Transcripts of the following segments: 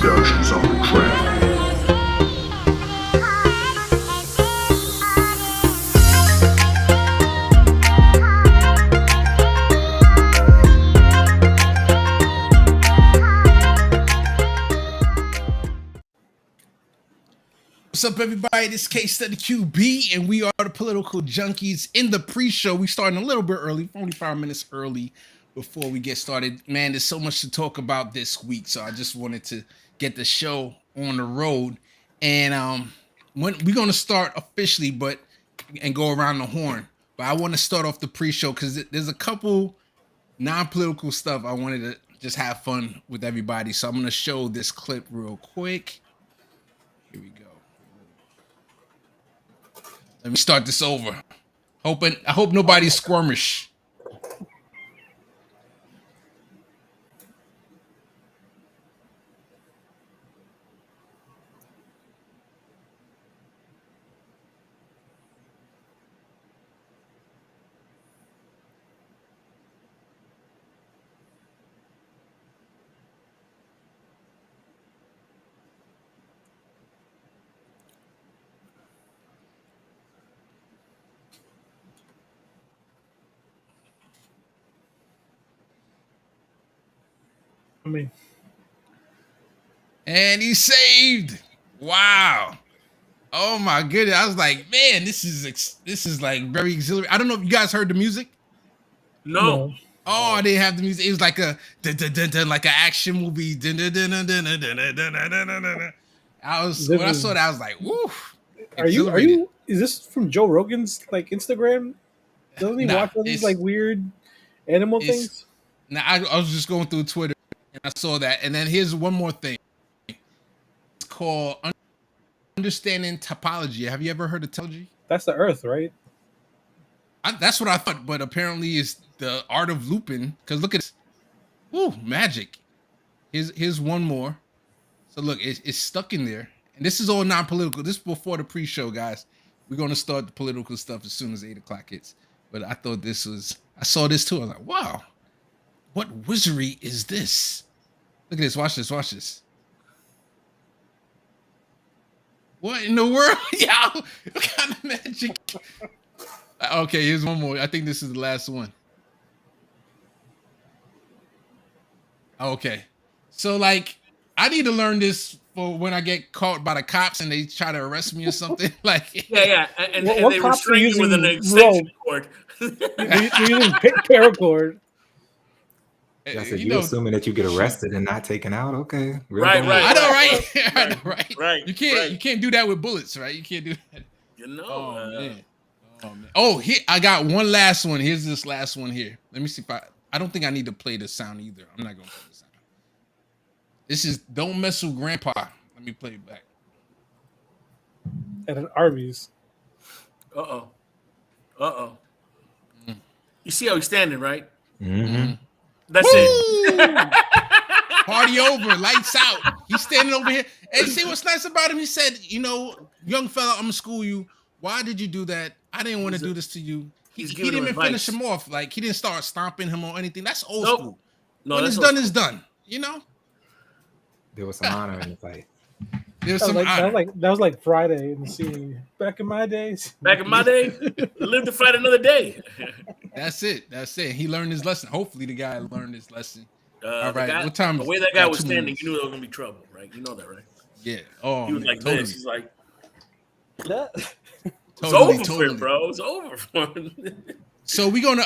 Productions on the track. What's up, everybody? This is Case Study QB, and we are the Political Junkies. In the pre-show, we starting a little bit early, 45 minutes early before we get started. Man, there's so much to talk about this week, so I just wanted to get the show on the road. And we're going to start officially, and go around the horn. But I want to start off the pre-show because there's a couple non-political stuff I wanted to just have fun with everybody. So I'm going to show this clip real quick. Here we go. Let me start this over. I hope nobody's squirmish. And he's saved. Wow. Oh my goodness. I was like, man, this is like very exhilarating. I don't know if you guys heard the music. No. Oh, they have the music. It was like a like an action movie. I saw that, I was like, woo. Are you is this from Joe Rogan's like Instagram? Doesn't he watch all these like weird animal things? Nah, I was just going through Twitter and I saw that. And then here's one more thing. It's called Understanding Topology. Have you ever heard of topology? That's the Earth, right? That's what I thought, but apparently it's the art of looping. Because look at this. Woo, magic. Here's one more. So look, it's stuck in there. And this is all non-political. This is before the pre-show, guys. We're going to start the political stuff as soon as 8 o'clock hits. But I thought I saw this too. I was like, wow, what wizardry is this? Look at this. Watch this. What in the world? Yeah, what kind of magic? Okay, here's one more. I think this is the last one. Okay. So, like, I need to learn this for when I get caught by the cops and they try to arrest me or something. Like, yeah. And they restrain you with an extension cord. You're using paracord. I said, you assuming that you get arrested and not taken out? Okay. Right. I know, right? You can't do that with bullets, right? You can't do that. You know. Oh, man. Oh, here I got one last one. Here's this last one here. Let me see if I don't think I need to play the sound either. I'm not gonna play the sound. This is Don't Mess with Grandpa. Let me play it back. At an Arby's. Uh-oh. Mm. You see how he's standing, right? Mm-hmm. That's it. Party over, lights out. He's standing over here. And see what's nice about him? He said, young fella, I'm gonna school you. Why did you do that? I didn't want to do this to you. He didn't even finish him off. Like, he didn't start stomping him or anything. That's old school. No, when it's done, it's done. There was some honor in the fight. That was like Friday in the scene. Back in my days. Live to fight another day. That's it. He learned his lesson. Hopefully the guy learned his lesson. All right. What time? The way that guy was standing, you knew there was gonna be trouble, right? You know that, right? Yeah. Oh, he was like totally. this. He's like, it's over for him, bro. It's over for him. So we're gonna,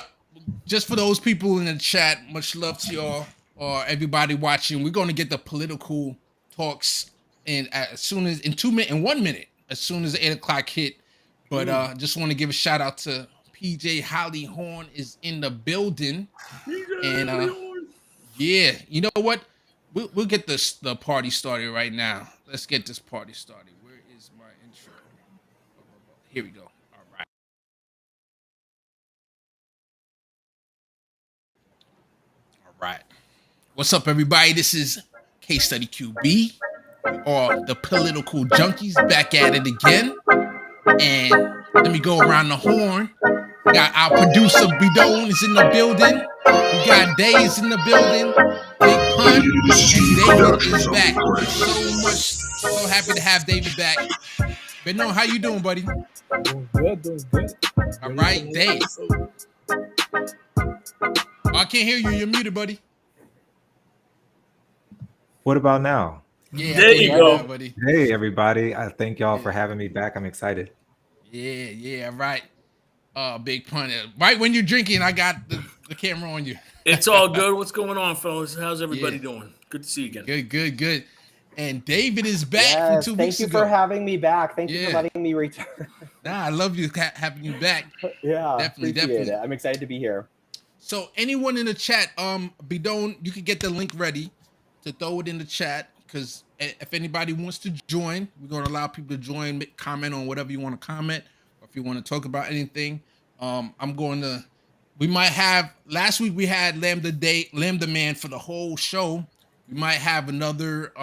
just for those people in the chat, much love to y'all or everybody watching. We're gonna get the political talks in as soon as in 1 minute, as soon as 8 o'clock hit. But just want to give a shout out to PJ Holly Horn is in the building, and yeah, you know what? We'll get the party started right now. Let's get this party started. Where is my intro? Here we go. All right. What's up, everybody? This is Case Study QB, or the Political Junkies, back at it again. And let me go around the horn. Got our producer Bidone is in the building. We got Days in the building, Big Pun, and David is back. So happy to have David back. Beno, how you doing, buddy? Doing good. All right, Dave. I can't hear you. You're muted, buddy. What about now? Yeah, there you go, buddy. Hey, everybody. I thank y'all for having me back. I'm excited. Yeah, right. Big Pun. Right when you're drinking, I got the camera on you. It's all good. What's going on, fellas? How's everybody doing? Good to see you again. Good. And David is back from 2 weeks ago. Thank you for having me back. Thank you for letting me return. I love you having you back. Yeah, definitely. It. I'm excited to be here. So anyone in the chat, Bidon, you can get the link ready to throw it in the chat, because if anybody wants to join, we're going to allow people to join, comment on whatever you want to comment, or if you want to talk about anything. We might have, last week we had Lambda Man for the whole show. We might have another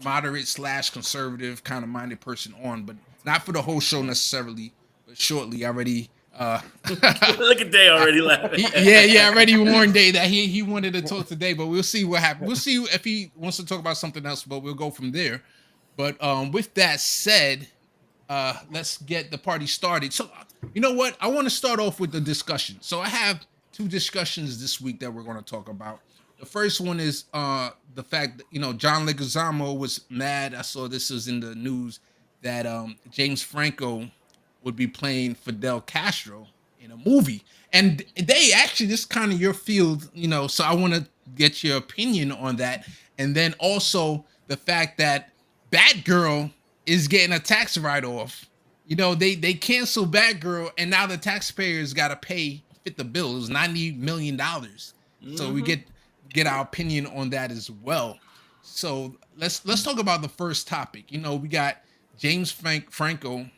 moderate / conservative kind of minded person on, but not for the whole show necessarily, but shortly. Already look at Day already laughing. I already warned Day that he wanted to talk today, but we'll see what happens. We'll see if he wants to talk about something else, but we'll go from there. But with that said, let's get the party started. So you know what? I want to start off with the discussion. So I have 2 discussions this week that we're going to talk about. The first one is the fact that, John Leguizamo was mad. I saw this was in the news that James Franco would be playing Fidel Castro in a movie. And they actually, this is kind of your field, so I want to get your opinion on that. And then also the fact that Batgirl is getting a tax write-off. They canceled Batgirl, and now the taxpayers got to fit the bill. It was $90 million. Mm-hmm. So we get our opinion on that as well. So let's talk about the first topic. We got James Franco,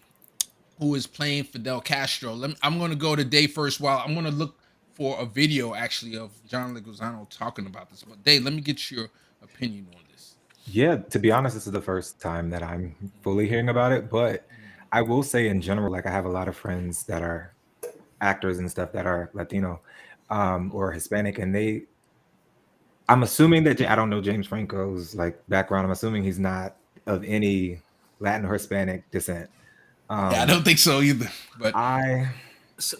who is playing Fidel Castro. I'm going to go to Dave first. While I'm going to look for a video actually of John Leguizamo talking about this. But Dave, let me get your opinion on this. Yeah, to be honest, this is the first time that I'm fully hearing about it. But I will say in general, like I have a lot of friends that are actors and stuff that are Latino or Hispanic, and I'm assuming that I don't know James Franco's background. I'm assuming he's not of any Latin or Hispanic descent. I don't think so either. But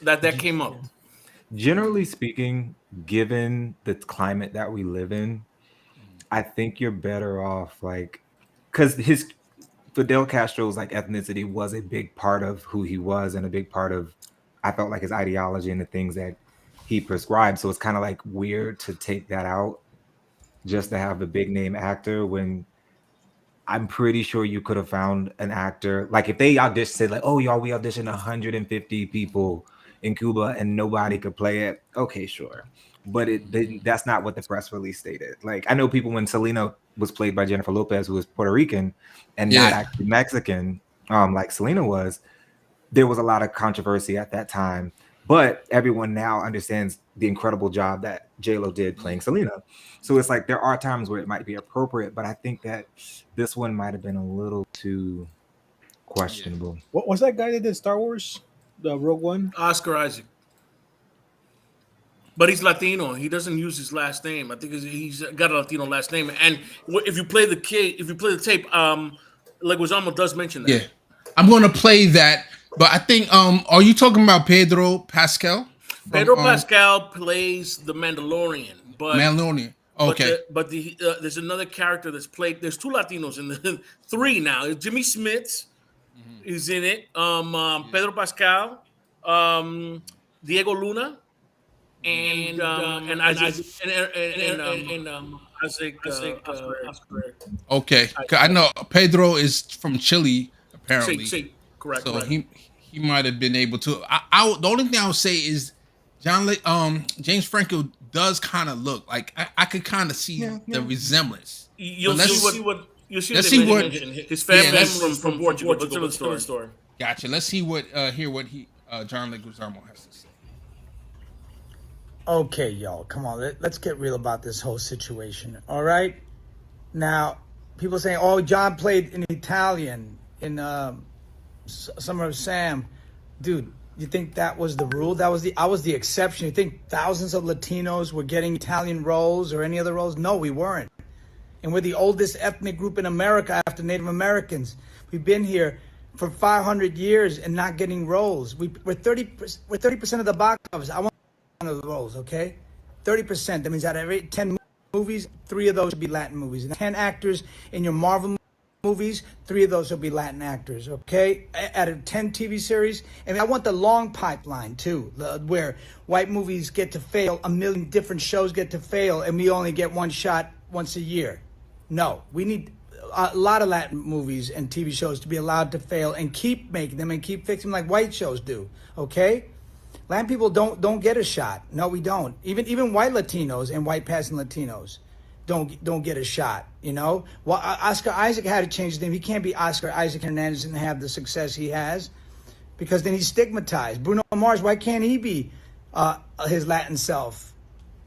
that came up. Generally speaking, given the climate that we live in, I think you're better off because Fidel Castro's ethnicity was a big part of who he was, and a big part of, I felt like, his ideology and the things that he prescribed. So it's kind of weird to take that out just to have a big name actor, when I'm pretty sure you could have found an actor. If they said oh y'all, we auditioned 150 people in Cuba and nobody could play it. Okay, sure. But that's not what the press release stated. I know people, when Selena was played by Jennifer Lopez, who was Puerto Rican and not actually Mexican, like Selena was, there was a lot of controversy at that time. But everyone now understands the incredible job that J-Lo did playing Selena. So it's there are times where it might be appropriate, but I think that this one might have been a little too questionable. What was that guy that did Star Wars, the Rogue One? Oscar Isaac. But he's Latino. He doesn't use his last name. I think he's got a Latino last name. And if you play the tape, Leguizamo does mention that. Yeah, I'm going to play that. But I think, are you talking about Pedro Pascal? Pedro Pascal plays the Mandalorian. Mandalorian. Okay. But there's another character that's played. There's 2 Latinos in the 3 now. Jimmy Smits is in it. Pedro Pascal, Diego Luna, and Isaac. Okay, I know Pedro is from Chile apparently. Correct. So he might have been able to. The only thing I would say is James Franco does kind of look like I could kind of see the resemblance. You'll see what his family from Portugal. Let's tell the story. Gotcha. Let's see hear what John Leguizamo has to say. Okay, y'all, come on. Let's get real about this whole situation. All right. Now, people saying, "Oh, John played in Italian in Summer of Sam." Dude, You think that was the rule? I was the exception. You think thousands of Latinos were getting Italian roles or any other roles? No, we weren't. And we're the oldest ethnic group in America after Native Americans. We've been here for 500 years and not getting roles. We're 30% of the box office. I want one of the roles, okay? 30%. That means out of every 10 movies, 3 of those should be Latin movies. And 10 actors in your Marvel movies, 3 of those will be Latin actors, okay? Out of 10 TV series. And I want the long pipeline, too, where white movies get to fail, a million different shows get to fail, and we only get one shot once a year. No, we need a lot of Latin movies and TV shows to be allowed to fail and keep making them and keep fixing them like white shows do, okay? Latin people don't get a shot. No, we don't. Even white Latinos and white passing Latinos don't get a shot, you know? Well, Oscar Isaac had to change his name. He can't be Oscar Isaac Hernandez and have the success he has because then he's stigmatized. Bruno Mars, why can't he be his Latin self?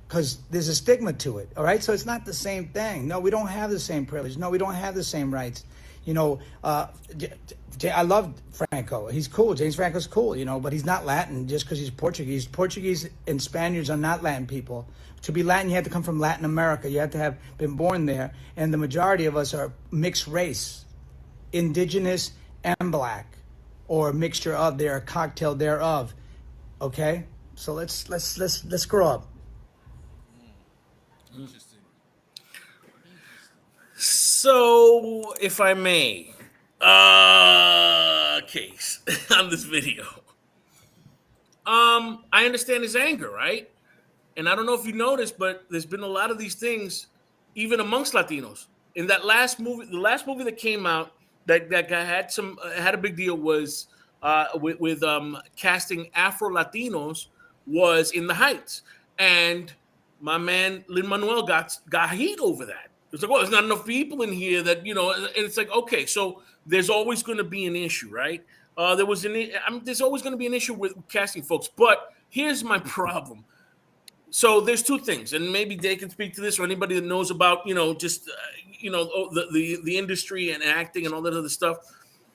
Because there's a stigma to it, all right? So it's not the same thing. No, we don't have the same privilege. No, we don't have the same rights. You know, I love Franco. He's cool. James Franco's cool, you know, but he's not Latin just because he's Portuguese. Portuguese and Spaniards are not Latin people. To be Latin, you have to come from Latin America. You have to have been born there. And the majority of us are mixed race, indigenous and black, or a mixture of, they're a cocktail thereof. Okay? So let's grow up. Interesting. So, if I may, case on this video. I understand his anger, right? And I don't know if you noticed, but there's been a lot of these things, even amongst Latinos. In that last movie, the last movie that came out, that guy had a big deal was with casting Afro Latinos was In the Heights, and my man Lin-Manuel got heat over that. It's like, well, there's not enough people in here that, you know, and it's like, okay, so there's always going to be an issue, right? There's always going to be an issue with casting folks, but here's my problem. So there's 2 things, and maybe they can speak to this, or anybody that knows about, you know, just the industry and acting and all that other stuff.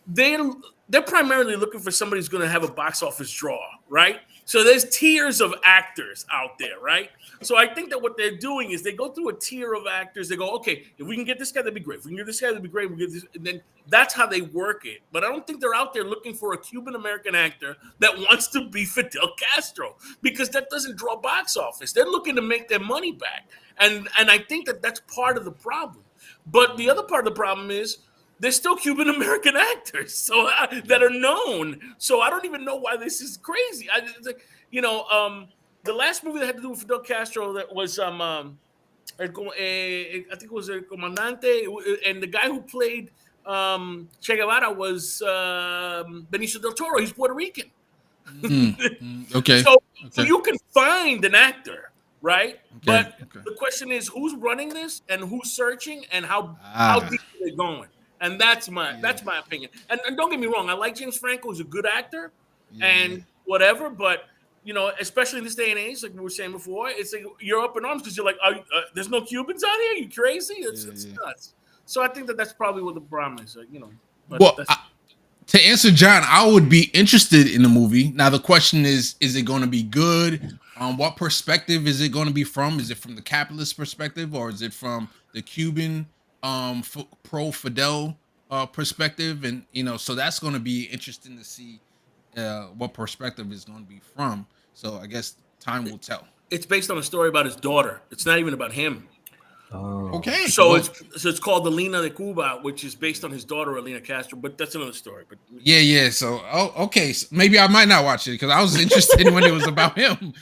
They're primarily looking for somebody who's going to have a box office draw, right? So there's tiers of actors out there, right? So I think that what they're doing is they go through a tier of actors. They go, okay, if we can get this guy, that'd be great. If we can get this guy, that'd be great. We get this, and then that's how they work it. But I don't think they're out there looking for a Cuban American actor that wants to be Fidel Castro, because that doesn't draw box office. They're looking to make their money back, and I think that that's part of the problem. But the other part of the problem is there's still Cuban American actors that are known. So I don't even know why this is crazy. The last movie that had to do with Fidel Castro that was I think it was El Comandante, and the guy who played Che Guevara was Benicio del Toro. He's Puerto Rican. Okay. So okay. you can find an actor, right? Okay. But the question is, who's running this and who's searching and how deep are they going? And that's my opinion. And don't get me wrong, I like James Franco. He's a good actor and whatever, but you know, especially in this day and age, like we were saying before, it's like you're up in arms because you're like, there's no Cubans out here? You crazy? It's nuts. So I think that's probably what the problem is. You know. Well, to answer John, I would be interested in the movie. Now the question is it going to be good? What perspective is it going to be from? Is it from the capitalist perspective, or is it from the Cuban pro Fidel perspective? And you know, so that's going to be interesting to see what perspective is going to be from. So I guess time will tell. It's based on a story about his daughter. It's not even about him. Oh. Okay. So it's called Alina de Cuba, which is based on his daughter Alina Castro, but that's another story. But yeah. So okay, so maybe I might not watch it because I was interested when it was about him.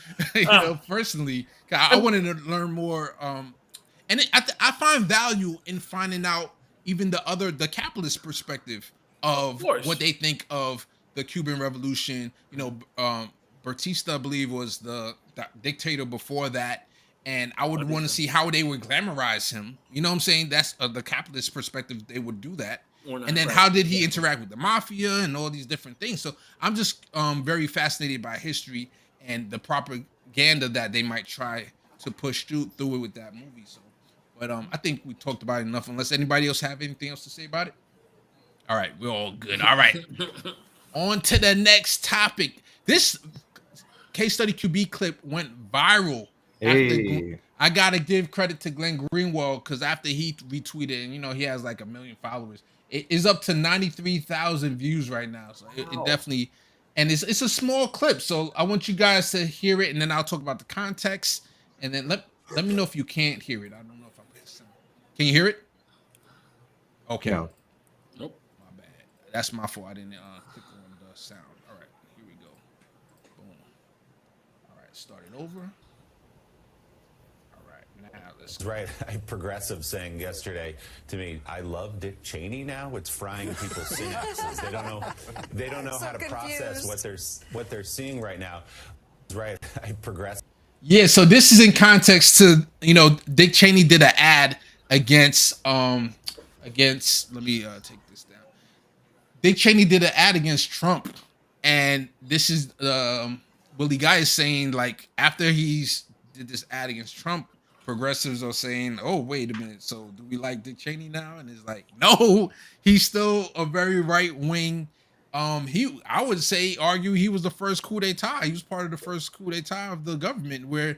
Personally, I wanted to learn more. And I find value in finding out even the capitalist perspective of what they think of the Cuban Revolution. You know, Batista, I believe, was the dictator before that. And I would want to see how they would glamorize him. You know what I'm saying? That's the capitalist perspective. They would do that. And then how did he interact with the mafia and all these different things? So I'm just very fascinated by history and the propaganda that they might try to push through it with that movie. So, but I think we talked about it enough. Unless anybody else have anything else to say about it. All right, we're all good. All right. On to the next topic. This case study QB clip went viral. Hey. I gotta give credit to Glenn Greenwald because after he retweeted, and he has like 1 million followers, it is up to 93,000 views right now. So it definitely, and it's a small clip. So I want you guys to hear it, and then I'll talk about the context, and then let me know if you can't hear it. I don't know if I'm listening. Can you hear it? Okay. No. Nope. My bad. That's my fault. I didn't click on the sound. All right, here we go. Boom. All right, start it over. All right, now let's go. Right. A progressive saying yesterday to me, I love Dick Cheney now. It's frying people's synapses. They don't know how to process what they're seeing right now. Right. A progressive. Yeah, so this is in context to, Dick Cheney did an ad against let me take this down. Dick Cheney did an ad against Trump, and this is Willie Guy is saying, like, after he's did this ad against Trump, progressives are saying, oh, wait a minute, so do we like Dick Cheney now? And it's like, no, he's still a very right wing. I would argue he was the first coup d'etat. He was part of the first coup d'etat of the government, where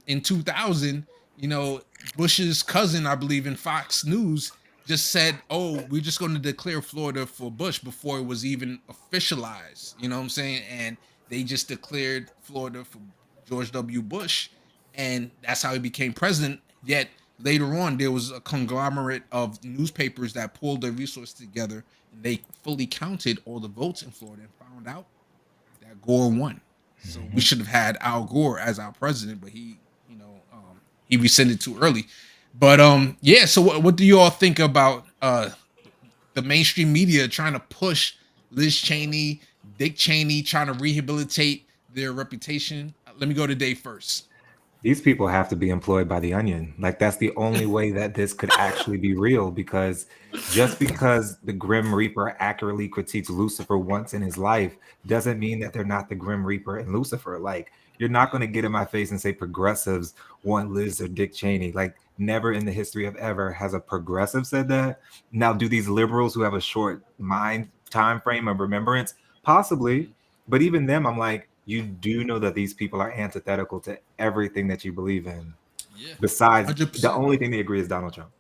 in 2000, Bush's cousin, I believe, in Fox News just said, oh, we're just going to declare Florida for Bush before it was even officialized. You know what I'm saying? And they just declared Florida for George W. Bush, and that's how he became president. Yet later on, there was a conglomerate of newspapers that pulled their resources together, and they fully counted all the votes in Florida and found out that Gore won. So we should have had Al Gore as our president, but he rescinded too early. But yeah. So what do you all think about the mainstream media trying to push Liz Cheney, Dick Cheney, trying to rehabilitate their reputation? Let me go to Dave first. These people have to be employed by the Onion. Like, that's the only way that this could actually be real, because just because the Grim Reaper accurately critiques Lucifer once in his life doesn't mean that they're not the Grim Reaper and Lucifer. Like, you're not going to get in my face and say progressives want Liz or Dick Cheney. Like, never in the history of ever has a progressive said that. Now, do these liberals who have a short mind time frame of remembrance? Possibly. But even them, I'm like, you do know that these people are antithetical to everything that you believe in. Yeah. Besides, 100%. The only thing they agree is Donald Trump.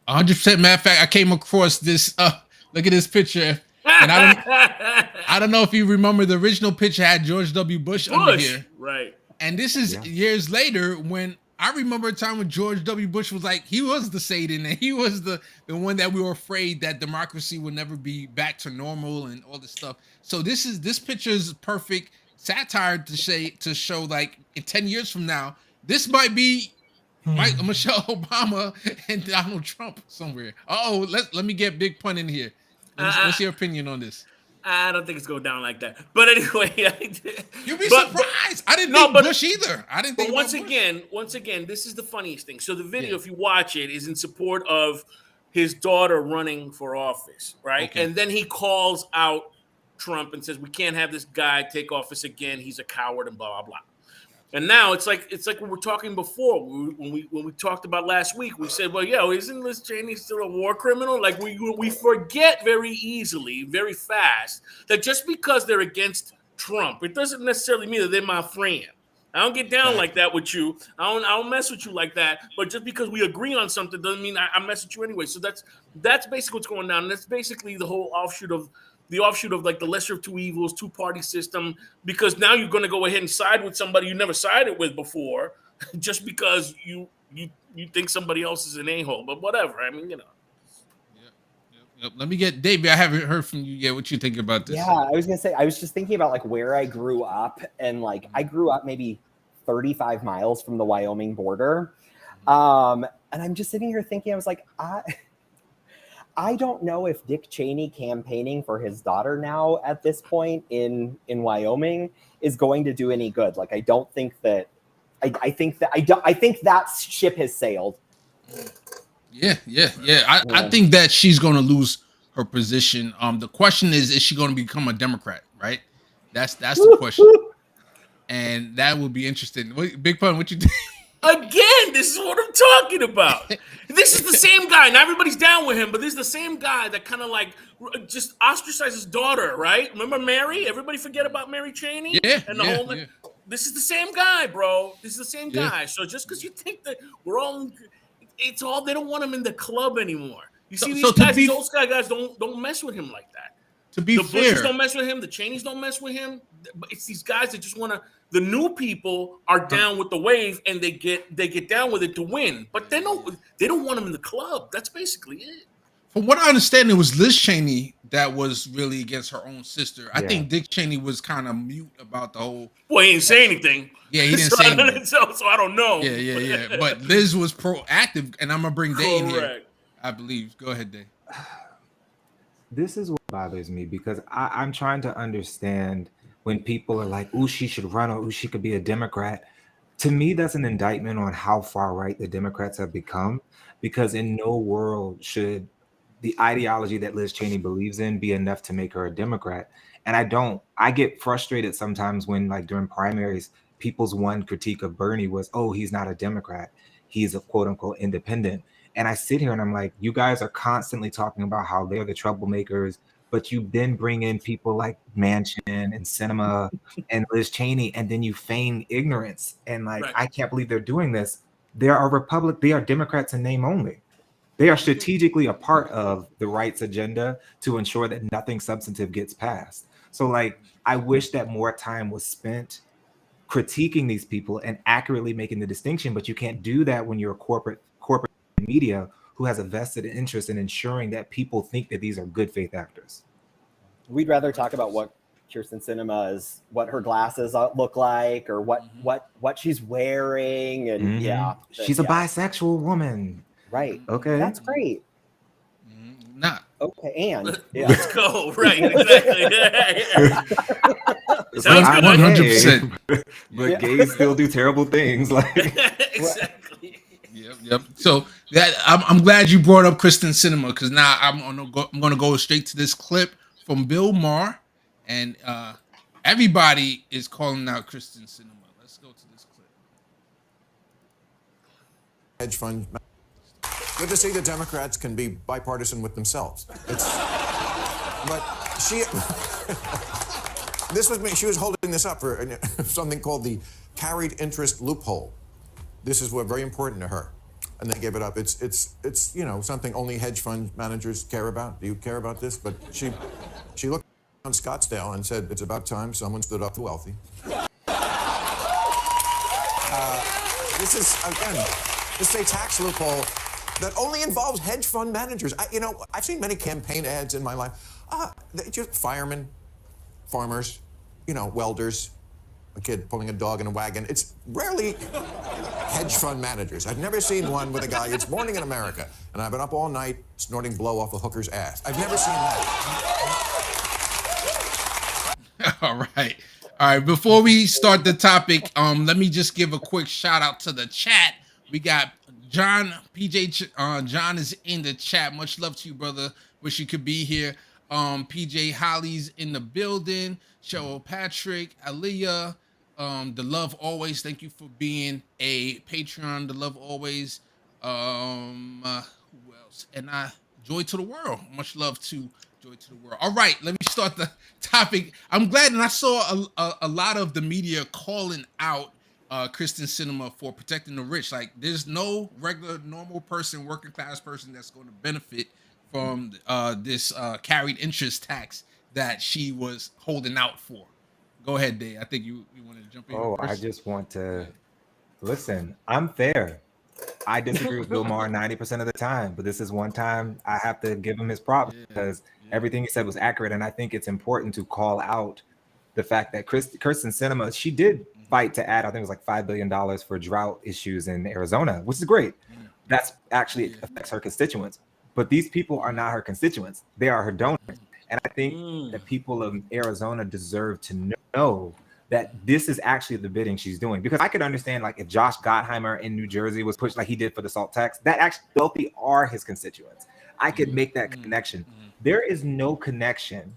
100%. Matter of fact, I came across this. Look at this picture, and I don't know if you remember, the original picture had George W. Bush under here, right? And this is years later, when I remember a time when George W. Bush was like, he was the Satan, and he was the one that we were afraid that democracy would never be back to normal and all this stuff. So this picture is perfect satire to show, like, in 10 years from now, this might be Michelle Obama and Donald Trump somewhere. Let me get Big Pun in here. What's your opinion on this? I don't think it's going down like that. But anyway, you'd be surprised. I didn't think Bush either. I didn't think. But once again, this is the funniest thing. So the video, if you watch it, is in support of his daughter running for office, right? Okay. And then he calls out Trump and says, we can't have this guy take office again. He's a coward and blah, blah, blah. And now it's like we were talking before when we talked about last week. We said, well, isn't Liz Cheney still a war criminal? Like, we forget very easily, very fast, that just because they're against Trump, it doesn't necessarily mean that they're my friend. I don't get down like that with you. I don't mess with you like that. But just because we agree on something doesn't mean I mess with you anyway. So that's basically what's going on. And that's basically the whole offshoot of like the lesser of two evils, two-party system, because now you're going to go ahead and side with somebody you never sided with before, just because you think somebody else is an a-hole. But whatever, I mean, Yep. Let me get Dave. I haven't heard from you yet. What you think about this? Yeah, I was gonna say, I was just thinking about like where I grew up, and like I grew up maybe 35 miles from the Wyoming border, and I'm just sitting here thinking, I was like, I don't know if Dick Cheney campaigning for his daughter now at this point in Wyoming is going to do any good. Like, I don't think that. I think that ship has sailed. Yeah. I think that she's going to lose her position. The question is she going to become a Democrat? Right. That's the question, and that would be interesting. Big Pun, what you think? Again, Again, this is what I'm talking about. This is the same guy. Now everybody's down with him, but this is the same guy that kind of like just ostracized his daughter, right? Remember Mary? Everybody forget about Mary Cheney? Yeah. And the whole. Yeah. This is the same guy, bro. This is the same guy. So just because you think that we're all, it's all they don't want him in the club anymore. You see these guys, these old Sky guys don't mess with him like that. To be the fair, Bushes don't mess with him. The Cheneys don't mess with him. It's these guys that just want to. The new people are down with the wave, and they get down with it to win. But they don't want him in the club. That's basically it. From what I understand, it was Liz Cheney that was really against her own sister. I think Dick Cheney was kind of mute about the whole. Well, he didn't say anything. Yeah, he didn't say anything. So I don't know. Yeah. But Liz was proactive, and I'm gonna bring Day in here. I believe. Go ahead, Day. This is what bothers me because I'm trying to understand when people are like, "Ooh, she should run," or "Ooh, she could be a Democrat." To me, that's an indictment on how far right the Democrats have become. Because in no world should the ideology that Liz Cheney believes in be enough to make her a Democrat. And I don't. I get frustrated sometimes when, like during primaries, people's one critique of Bernie was, "Oh, he's not a Democrat. He's a quote unquote independent." And I sit here and I'm like, you guys are constantly talking about how they're the troublemakers, but you then bring in people like Manchin and Sinema and Liz Cheney, and then you feign ignorance. And like, I can't believe they're doing this. They are Democrats in name only. They are strategically a part of the right's agenda to ensure that nothing substantive gets passed. So like, I wish that more time was spent critiquing these people and accurately making the distinction, but you can't do that when you're a corporate media who has a vested interest in ensuring that people think that these are good faith actors. We'd rather talk about what Kyrsten Sinema is, what her glasses look like, or what she's wearing, and she's a bisexual woman, right? Okay, that's great. Not okay, and let's go. Right, exactly. 100%. But gays still do terrible things, like exactly. Yep. So that I'm glad you brought up Kyrsten Sinema because now I'm gonna go straight to this clip from Bill Maher, and everybody is calling out Kyrsten Sinema. Let's go to this clip. Hedge fund. Good to see the Democrats can be bipartisan with themselves. But she she was holding this up for something called the carried interest loophole. This is very important to her, and they gave it up. It's something only hedge fund managers care about. Do you care about this? But she looked on Scottsdale and said, "It's about time someone stood up to wealthy." This is a tax loophole that only involves hedge fund managers. I've seen many campaign ads in my life. Just firemen, farmers, welders, a kid pulling a dog in a wagon. It's rarely hedge fund managers. I've never seen one with a guy, "It's morning in America, and I've been up all night snorting blow off a hooker's ass." I've never seen that. All right. Before we start the topic, let me just give a quick shout out to the chat. We got John, John is in the chat. Much love to you, brother. Wish you could be here. PJ Holly's in the building. Cheryl Patrick, Aliyah, The Love Always. Thank you for being a Patreon. The Love Always. Who else? And Joy to the World. Much love to Joy to the World. All right, let me start the topic. I'm glad, and I saw a lot of the media calling out Kyrsten Sinema for protecting the rich. Like, there's no regular, normal person, working class person that's going to benefit from this carried interest tax that she was holding out for. Go ahead, Dave. I think you wanted to jump in. Oh, first. I just want to listen. I'm fair. I disagree with Bill Maher 90% of the time, but this is one time I have to give him his props because everything he said was accurate, and I think it's important to call out the fact that Kyrsten Sinema, she did fight to add, I think it was like $5 billion for drought issues in Arizona, which is great. That's actually affects her constituents. But these people are not her constituents. They are her donors. And I think the people of Arizona deserve to know that this is actually the bidding she's doing. Because I could understand, like, if Josh Gottheimer in New Jersey was pushed like he did for the SALT tax, that actually wealthy are his constituents. I could make that connection. There is no connection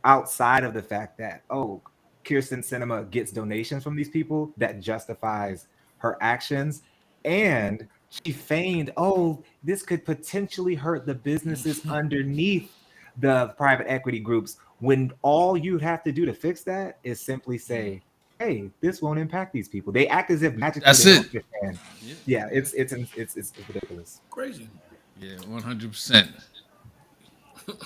outside of the fact that, Kyrsten Sinema gets donations from these people that justifies her actions. And she feigned, oh, this could potentially hurt the businesses underneath the private equity groups, when all you have to do to fix that is simply say, hey, this won't impact these people. They act as if magically That's they it. don't understand. Yeah, it's ridiculous. Crazy. Yeah, 100%.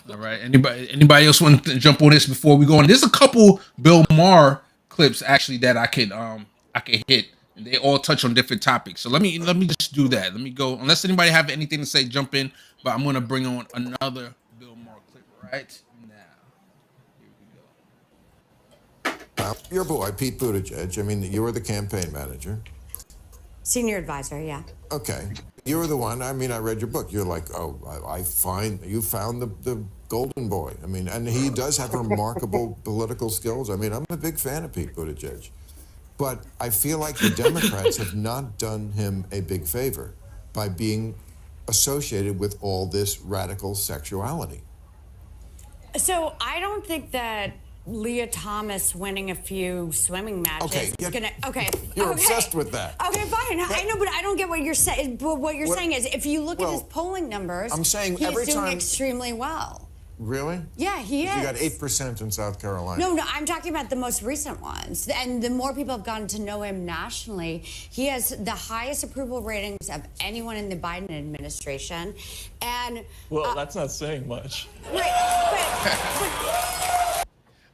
All right. Anybody else want to jump on this before we go on? There's a couple Bill Maher clips actually that I can hit, and they all touch on different topics. So let me just do that. Let me go. Unless anybody have anything to say, jump in. But I'm gonna bring on another Bill Maher clip right now. Here we go. Your boy, Pete Buttigieg, I mean, you were the campaign manager. Senior advisor, yeah. Okay. You were the one, I mean, I read your book. You're like, oh, you found the golden boy. I mean, and he does have remarkable political skills. I mean, I'm a big fan of Pete Buttigieg. But I feel like the Democrats have not done him a big favor by being associated with all this radical sexuality. So I don't think that Leah Thomas winning a few swimming matches is gonna. Okay, you're obsessed with that. Okay, fine. I know, but I don't get what you're saying. But what you're saying is, if you look at his polling numbers, I'm saying he's every doing time extremely well. Really? Yeah, he is. You got 8% in South Carolina. No, I'm talking about the most recent ones. And the more people have gotten to know him nationally, he has the highest approval ratings of anyone in the Biden administration. And well, that's not saying much. Right.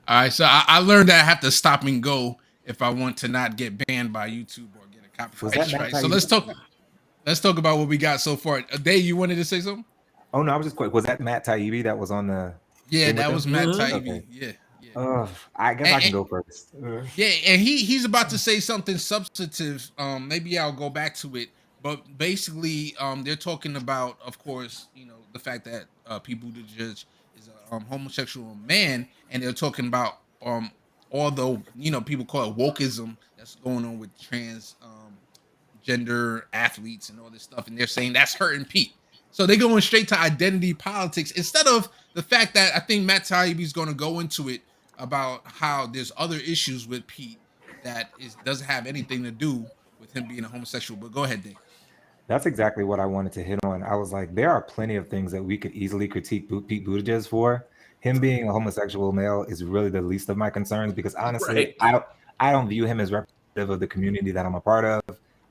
All right, so I learned that I have to stop and go if I want to not get banned by YouTube or get a copyright strike. So let's talk about what we got so far. Dave, you wanted to say something? Oh no, I was just quick. Was that Matt Taibbi that was on the? Yeah, that was Matt Taibbi. Okay. Yeah. I guess I can go first. Yeah, and he's about to say something substantive. Maybe I'll go back to it. But basically, they're talking about, of course, the fact that Pete Buttigieg is a homosexual man, and they're talking about although people call it wokeism that's going on with gender athletes and all this stuff, and they're saying that's hurting Pete. So they're going straight to identity politics instead of the fact that I think Matt Taibbi is going to go into it about how there's other issues with Pete that doesn't have anything to do with him being a homosexual. But go ahead, Dave. That's exactly what I wanted to hit on. I was like, there are plenty of things that we could easily critique Pete Buttigieg for. Him being a homosexual male is really the least of my concerns, because honestly, I don't view him as representative of the community that I'm a part of.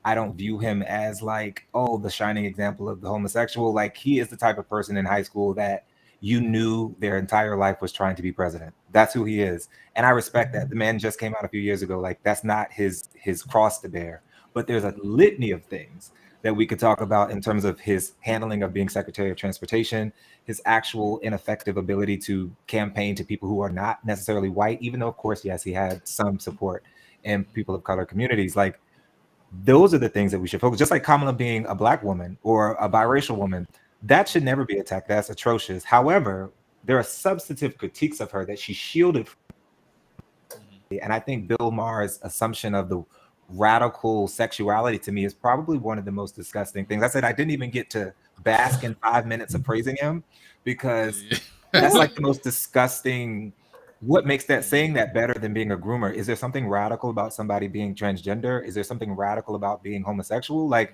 I don't view him as like, oh, the shining example of the homosexual. Like, he is the type of person in high school that you knew their entire life was trying to be president. That's who he is. And I respect that. The man just came out a few years ago. Like, that's not his cross to bear. But there's a litany of things that we could talk about in terms of his handling of being Secretary of Transportation, his actual ineffective ability to campaign to people who are not necessarily white, even though, of course, yes, he had some support in people of color communities. Like, those are the things that we should focus. Just like Kamala being a black woman or a biracial woman, that should never be attacked. That's atrocious. However, there are substantive critiques of her that she shielded from. And I think Bill Maher's assumption of the radical sexuality to me is probably one of the most disgusting things. I said I didn't even get to bask in 5 minutes of praising him, because that's like the most disgusting. What makes that saying that better than being a groomer? Is there something radical about somebody being transgender? Is there something radical about being homosexual? Like,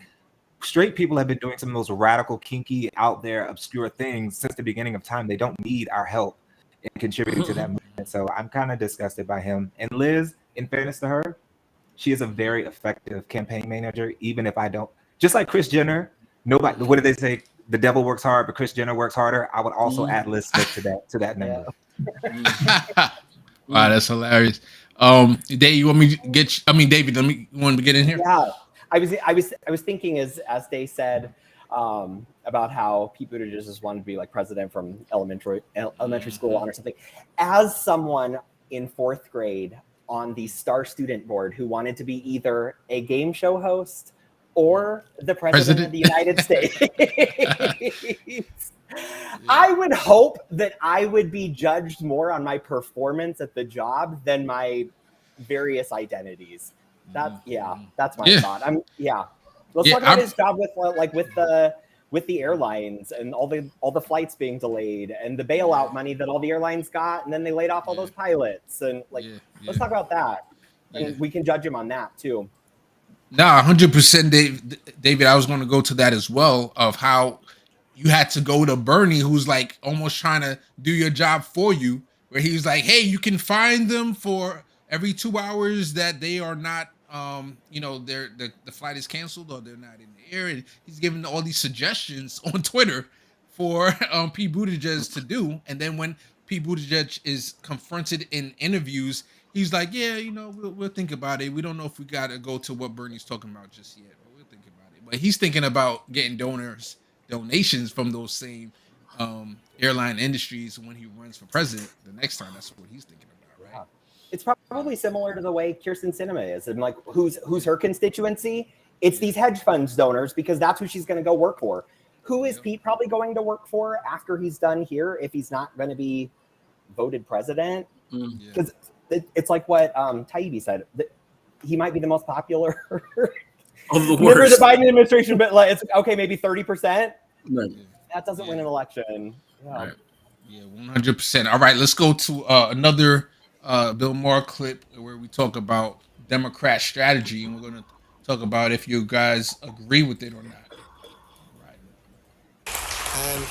straight people have been doing some of those radical, kinky, out there, obscure things since the beginning of time. They don't need our help in contributing to that movement. So I'm kind of disgusted by him. And Liz, in fairness to her, she is a very effective campaign manager, even if I don't. Just like Kris Jenner, nobody, what do they say? The devil works hard, but Kris Jenner works harder. I would also add Liz Smith to that number. Wow, that's hilarious. Dave, you want me to get? David, you want to get in here? Yeah, I was thinking as Dave said about how Pete Buttigieg just wanted to be like president from elementary school on or something. As someone in 4th grade on the star student board who wanted to be either a game show host or the president of the United States. I would hope that I would be judged more on my performance at the job than my various identities. That's my thought. Let's talk about his job with the airlines and all the flights being delayed and the bailout money that all the airlines got, and then they laid off all those pilots, and let's talk about that. And we can judge him on that too. Nah, 100%, David. I was going to go to that as well, of how you had to go to Bernie, who's like almost trying to do your job for you, where he was like, "Hey, you can find them for every 2 hours that they are not, the flight is canceled or they're not in the air." And he's giving all these suggestions on Twitter for Pete Buttigieg to do, and then when Pete Buttigieg is confronted in interviews, he's like, "Yeah, we'll think about it. We don't know if we gotta go to what Bernie's talking about just yet, but we'll think about it." But he's thinking about getting donations from those same airline industries when he runs for president the next time. That's what he's thinking about, right? It's probably similar to the way Kirsten Sinema is, and like who's her constituency? It's these hedge funds donors, because that's who she's going to go work for. Who is Pete probably going to work for after he's done here if he's not going to be voted president? Because it's like what Taibbi said. He might be the most popular of the member of worst. the Biden administration, but like, it's okay, maybe 30%. Right. That doesn't win an election. Right. Yeah, 100%. All right, let's go to another Bill Maher clip where we talk about Democrat strategy, and we're going to talk about if you guys agree with it or not. And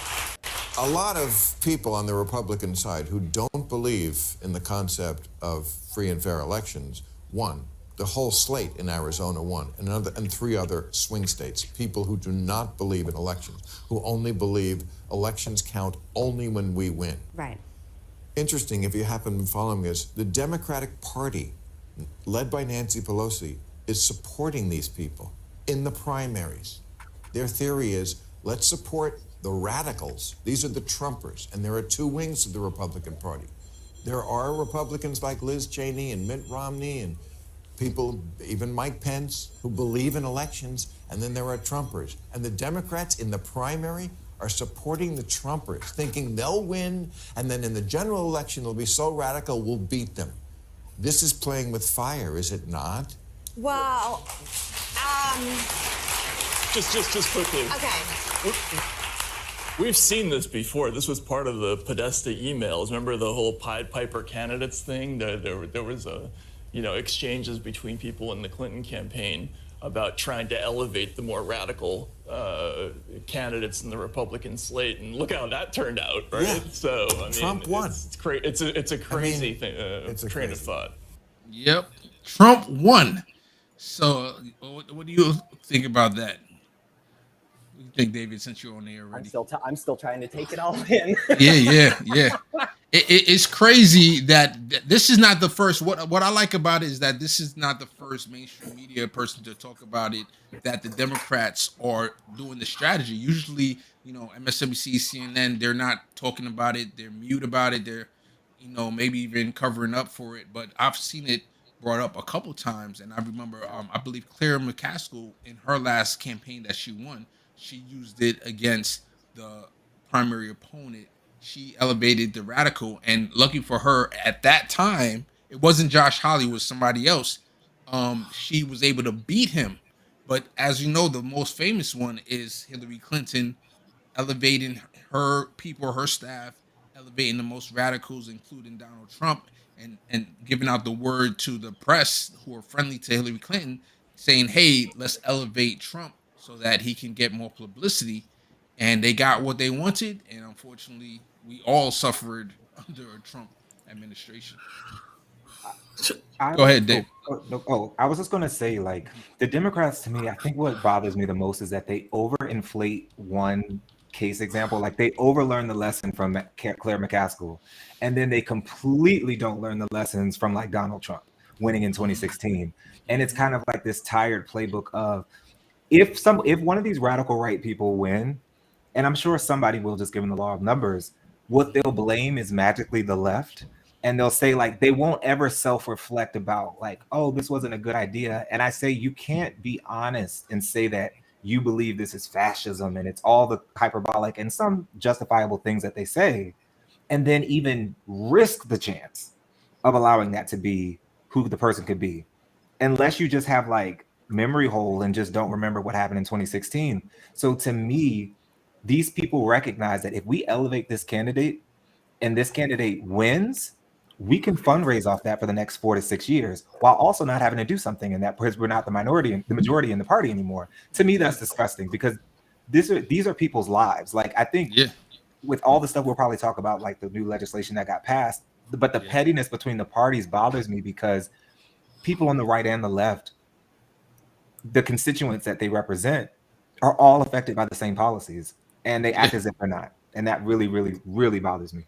a lot of people on the Republican side who don't believe in the concept of free and fair elections won. The whole slate in Arizona won, and 3 other swing states. People who do not believe in elections, who only believe elections count only when we win. Right. Interesting, if you happen to be following this, the Democratic Party, led by Nancy Pelosi, is supporting these people in the primaries. Their theory is, let's support the radicals. These are the Trumpers, and there are 2 wings to the Republican Party. There are Republicans like Liz Cheney and Mitt Romney and people, even Mike Pence, who believe in elections, and then there are Trumpers. And the Democrats in the primary are supporting the Trumpers, thinking they'll win, and then in the general election they'll be so radical we'll beat them. This is playing with fire, is it not? Well, Just quickly. okay. We've seen this before. This was part of the Podesta emails. Remember the whole Pied Piper candidates thing? There was exchanges between people in the Clinton campaign about trying to elevate the more radical candidates in the Republican slate, and look how that turned out, right? Yeah. So I mean, Trump won. It's a crazy thing. It's a train crazy of thought. Yep, Trump won. So, what do you think about that? What do you think, David? Since you're on there already, I'm still trying to take it all in. yeah. It's crazy that this is not the first. What I like about it is that this is not the first mainstream media person to talk about it. That the Democrats are doing the strategy. Usually, MSNBC, CNN, they're not talking about it. They're mute about it. They're, maybe even covering up for it. But I've seen it brought up a couple times, and I remember, I believe Claire McCaskill in her last campaign that she won, she used it against the primary opponent. She elevated the radical, and lucky for her, at that time, it wasn't Josh Hawley, it was somebody else. She was able to beat him. But as you know, the most famous one is Hillary Clinton elevating her people, her staff, elevating the most radicals, including Donald Trump, and giving out the word to the press who are friendly to Hillary Clinton, saying, "Hey, let's elevate Trump so that he can get more publicity." And they got what they wanted, and unfortunately, we all suffered under a Trump administration. Go ahead, Dave. I was just going to say, like, the Democrats, to me, I think what bothers me the most is that they overinflate one case example. Like, they overlearn the lesson from Claire McCaskill, and then they completely don't learn the lessons from, like, Donald Trump winning in 2016. And it's kind of like this tired playbook of, if one of these radical right people win, and I'm sure somebody will, just given the law of numbers, what they'll blame is magically the left. And they'll say, like, they won't ever self-reflect about, like, oh, this wasn't a good idea. And I say, you can't be honest and say that you believe this is fascism and it's all the hyperbolic and some justifiable things that they say, and then even risk the chance of allowing that to be who the person could be, unless you just have, like, memory hole and just don't remember what happened in 2016. So to me, these people recognize that if we elevate this candidate and this candidate wins, we can fundraise off that for the next 4 to 6 years while also not having to do something in that because we're not the majority in the party anymore. To me, that's disgusting because these are people's lives. Like, I think with all the stuff we'll probably talk about, like the new legislation that got passed, but the pettiness between the parties bothers me because people on the right and the left, the constituents that they represent, are all affected by the same policies, and they act as if they're not. And that really, really, really bothers me.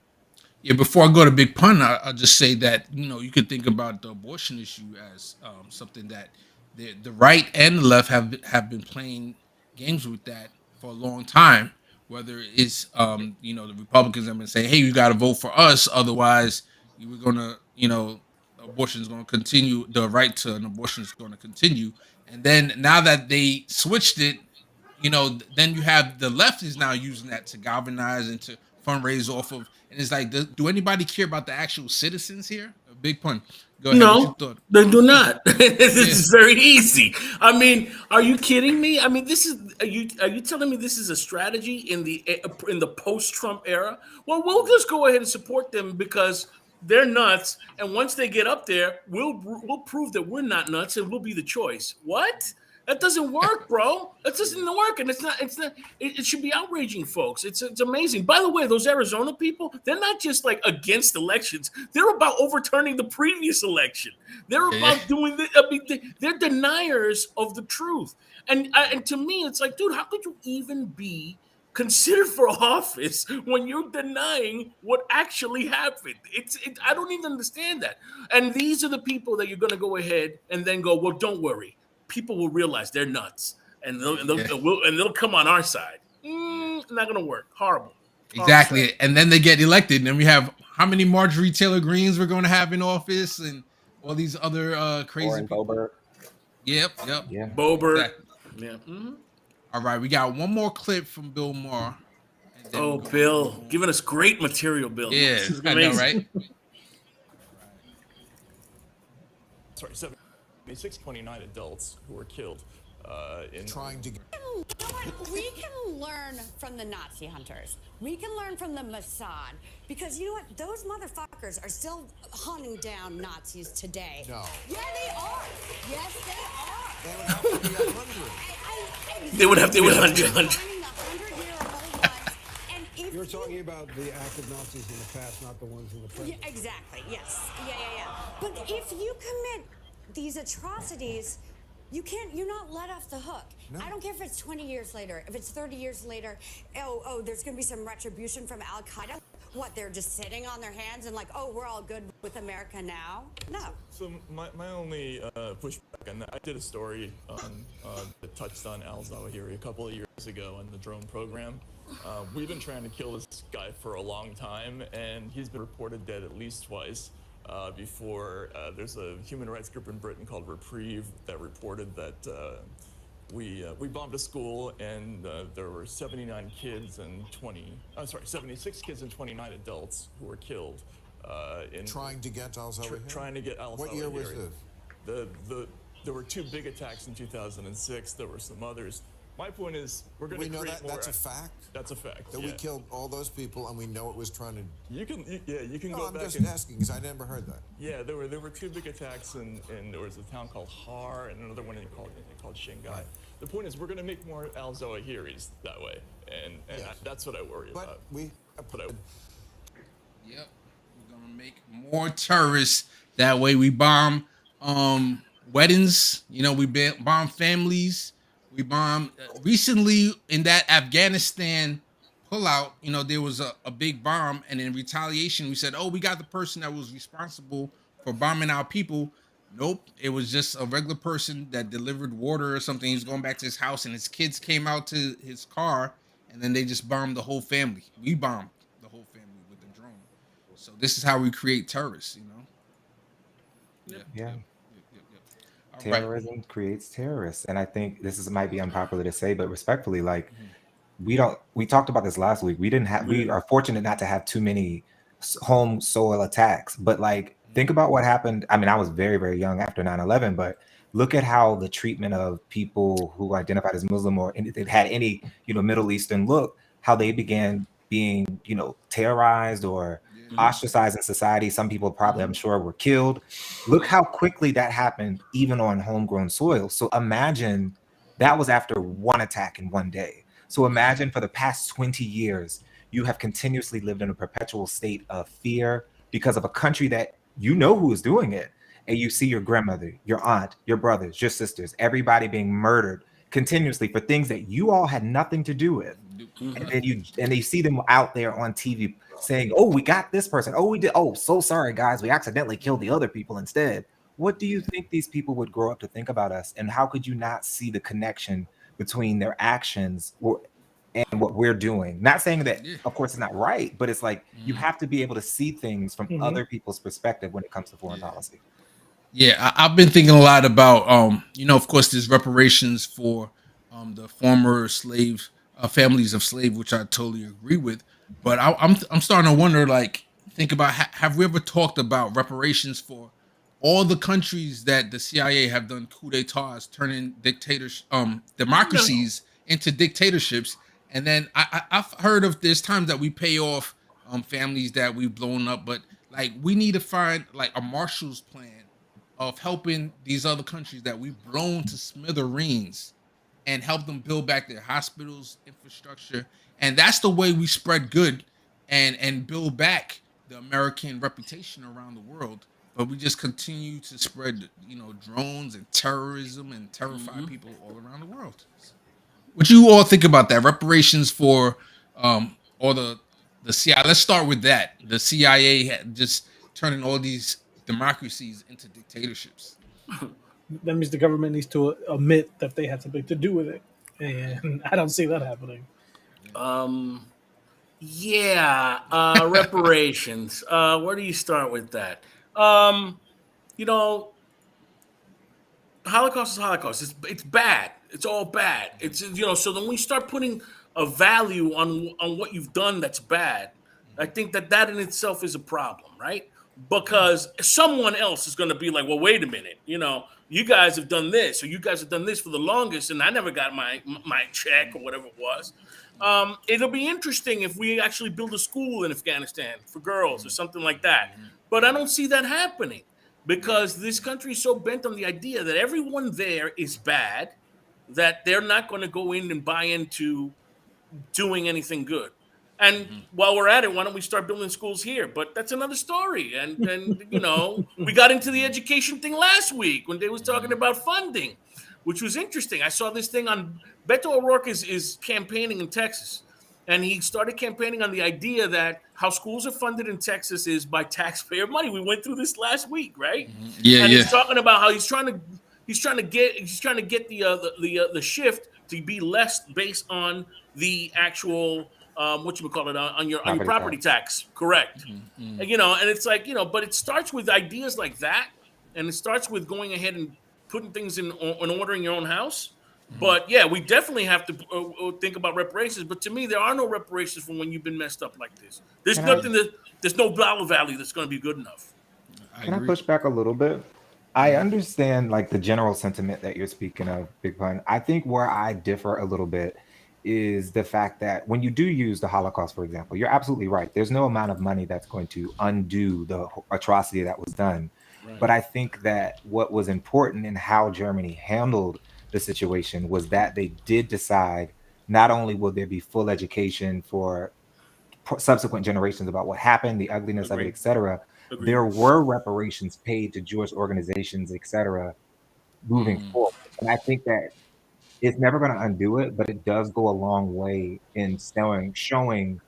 Yeah, before I go to Big Pun, I'll just say that, you could think about the abortion issue as something that the right and the left have been playing games with that for a long time. Whether it's the Republicans have been saying, "Hey, you got to vote for us, otherwise you were gonna, abortion is going to continue. The right to an abortion is going to continue." And then now that they switched it, then you have the left is now using that to galvanize and to fundraise off of. And it's like, do anybody care about the actual citizens here? A Big Pun. Go ahead. No, they do not. This is very easy. I mean, are you kidding me? I mean, are you telling me this is a strategy in the post-Trump era? Well, we'll just go ahead and support them because they're nuts, and once they get up there, we'll prove that we're not nuts, and we'll be the choice. What? That doesn't work, bro. That doesn't work, and it's not. It should be outraging, folks. It's amazing. By the way, those Arizona people, they're not just like against elections. They're about overturning the previous election. They're about doing this. I mean, they're deniers of the truth. And to me, it's like, dude, how could you even be considered for office when you're denying what actually happened? I don't even understand that. And these are the people that you're going to go ahead and then go, well, don't worry. People will realize they're nuts, and they'll come on our side. Not gonna work. Horrible. Exactly. And then they get elected, and then we have how many Marjorie Taylor Greens we're going to have in office, and all these other crazy people. Boebert. Yep. Yeah. Boebert. Exactly. Yeah. Mm-hmm. All right, we got one more clip from Bill Maher. Oh, Bill, giving us great material, Bill. Yeah, I know, right? Sorry, 76, 29 adults who were killed in trying to. We can learn from the Nazi hunters. We can learn from the Mossad because you know what? Those motherfuckers are still hunting down Nazis today. No. Yeah, they are. Yes, they are. They would have to be 100. You're talking about the active Nazis in the past, not the ones in the present. Yeah, exactly. Yes. Yeah. But if you commit these atrocities, you're not let off the hook. No. I don't care if it's 20 years later, if it's 30 years later, there's going to be some retribution from Al-Qaeda. What, they're just sitting on their hands and like, oh, we're all good with America now? No. So my only pushback on that, I did a story that touched on al-Zawahiri a couple of years ago on the drone program. We've been trying to kill this guy for a long time, and he's been reported dead at least twice. Before there's a human rights group in Britain called Reprieve that reported that we bombed a school and there were 76 kids and 29 adults who were killed in trying to get al-Zawahiri. Trying to get al-Zawahiri. What year was this? There were 2 big attacks in 2006. There were some others. My point is, we're going to create more. That's a fact. That's a fact. That we killed all those people, and we know it was trying to. You can no, go I'm back. I'm just asking because I never heard that. Yeah, there were 2 big attacks, and there was a town called Har, and another one called Shanghai. Right. The point is, we're going to make more al-Zawahiris that way, and that's what I worry about. Yep, we're gonna make more terrorists that way. We bomb weddings. We bomb families. We bombed recently in that Afghanistan pullout. There was a big bomb, and in retaliation, we said, "Oh, we got the person that was responsible for bombing our people." Nope, it was just a regular person that delivered water or something. He's going back to his house, and his kids came out to his car, and then they just bombed the whole family. We bombed the whole family with the drone. So this is how we create terrorists. Yeah. Terrorism creates terrorists, and I think might be unpopular to say, but respectfully, like we talked about this last week. We are fortunate not to have too many home soil attacks, but like think about what happened. I mean, I was very, very young after 9/11, but look at how the treatment of people who identified as Muslim or had any Middle Eastern look, how they began being terrorized or ostracized in society. Some people probably, I'm sure, were killed. Look how quickly that happened, even on homegrown soil. So imagine that was after one attack in one day. So imagine for the past 20 years, you have continuously lived in a perpetual state of fear because of a country that you know who is doing it. And you see your grandmother, your aunt, your brothers, your sisters, everybody being murdered continuously for things that you all had nothing to do with. And then you see them out there on TV saying, oh, we got this person. Oh, we did. Oh, so sorry, guys. We accidentally killed the other people instead. What do you think these people would grow up to think about us? And how could you not see the connection between their actions and what we're doing? Not saying that, of course, it's not right, but it's like you have to be able to see things from other people's perspective when it comes to foreign policy. Yeah, I've been thinking a lot about, of course, there's reparations for the former slave families of slave, which I totally agree with. But I'm starting to wonder, think about have we ever talked about reparations for all the countries that the CIA have done coup d'états, turning democracies into dictatorships? And then I've heard of there's times that we pay off families that we've blown up, but we need to find a Marshall's Plan of helping these other countries that we've blown to smithereens and help them build back their hospitals, infrastructure. And that's the way we spread good and build back the American reputation around the world. But we just continue to spread, drones and terrorism and terrify people all around the world. What you all think about that? Reparations for or the CIA. Let's start with that. The CIA just turning all these democracies into dictatorships. That means the government needs to admit that they had something to do with it, and I don't see that happening. Reparations. Where do you start with that? Holocaust is Holocaust. It's bad. It's all bad. It's so then we start putting a value on what you've done that's bad. I think that in itself is a problem, right? Because someone else is going to be like, well, wait a minute, you guys have done this, or you guys have done this for the longest, and I never got my check or whatever it was. It'll be interesting if we actually build a school in Afghanistan for girls or something like that. But I don't see that happening because this country is so bent on the idea that everyone there is bad that they're not going to go in and buy into doing anything good. And while we're at it, why don't we start building schools here? But that's another story. And we got into the education thing last week when they was talking about funding, which was interesting. I saw this thing on Beto O'Rourke is campaigning in Texas. And he started campaigning on the idea that how schools are funded in Texas is by taxpayer money. We went through this last week, right? He's talking about how he's trying to get the shift to be less based on the actual on your property tax. Correct. And it's like, but it starts with ideas like that, and it starts with going ahead and putting things in order in your own house. But yeah, we definitely have to think about reparations. But to me, there are no reparations from when you've been messed up like this. There's there's no dollar value that's going to be good enough. Can I push back a little bit? I understand the general sentiment that you're speaking of, Big Pun. I think where I differ a little bit is the fact that when you do use the Holocaust, for example, you're absolutely right. There's no amount of money that's going to undo the atrocity that was done. Right. But I think that what was important in how Germany handled the situation was that they did decide not only will there be full education for subsequent generations about what happened, the ugliness of it, etc. There were reparations paid to Jewish organizations, etc. moving forward. And I think that it's never going to undo it, but it does go a long way in showing,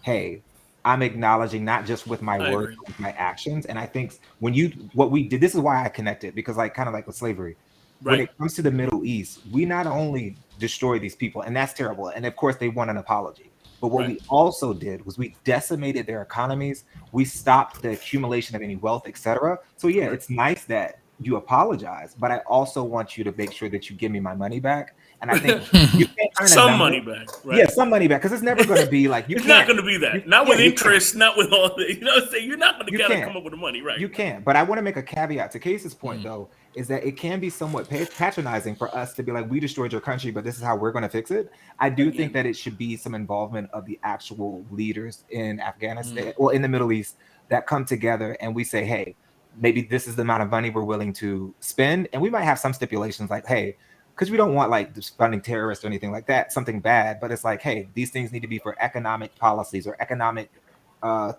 hey, I'm acknowledging not just with my words, but with my actions. And I think what we did, this is why I connected, because kind of like with slavery, when it comes to the Middle East, we not only destroy these people, and that's terrible. And of course they want an apology. But what we also did was we decimated their economies. We stopped the accumulation of any wealth, etc. So yeah, it's nice that you apologize, but I also want you to make sure that you give me my money back. And I think you can't earn some money back. Right? Yeah, some money back, because it's never going to be like it's not going to be that. Not with interest, not with all the. You're not going to come up with the money, right? You can't. But I want to make a caveat to Case's point, though. is that it can be somewhat patronizing for us to be like, we destroyed your country, but this is how we're going to fix it. I do think that it should be some involvement of the actual leaders in Afghanistan or in the Middle East that come together and we say, hey, maybe this is the amount of money we're willing to spend. And we might have some stipulations like, hey, because we don't want like just funding terrorists or anything like that, something bad, but it's like, hey, these things need to be for economic policies or economic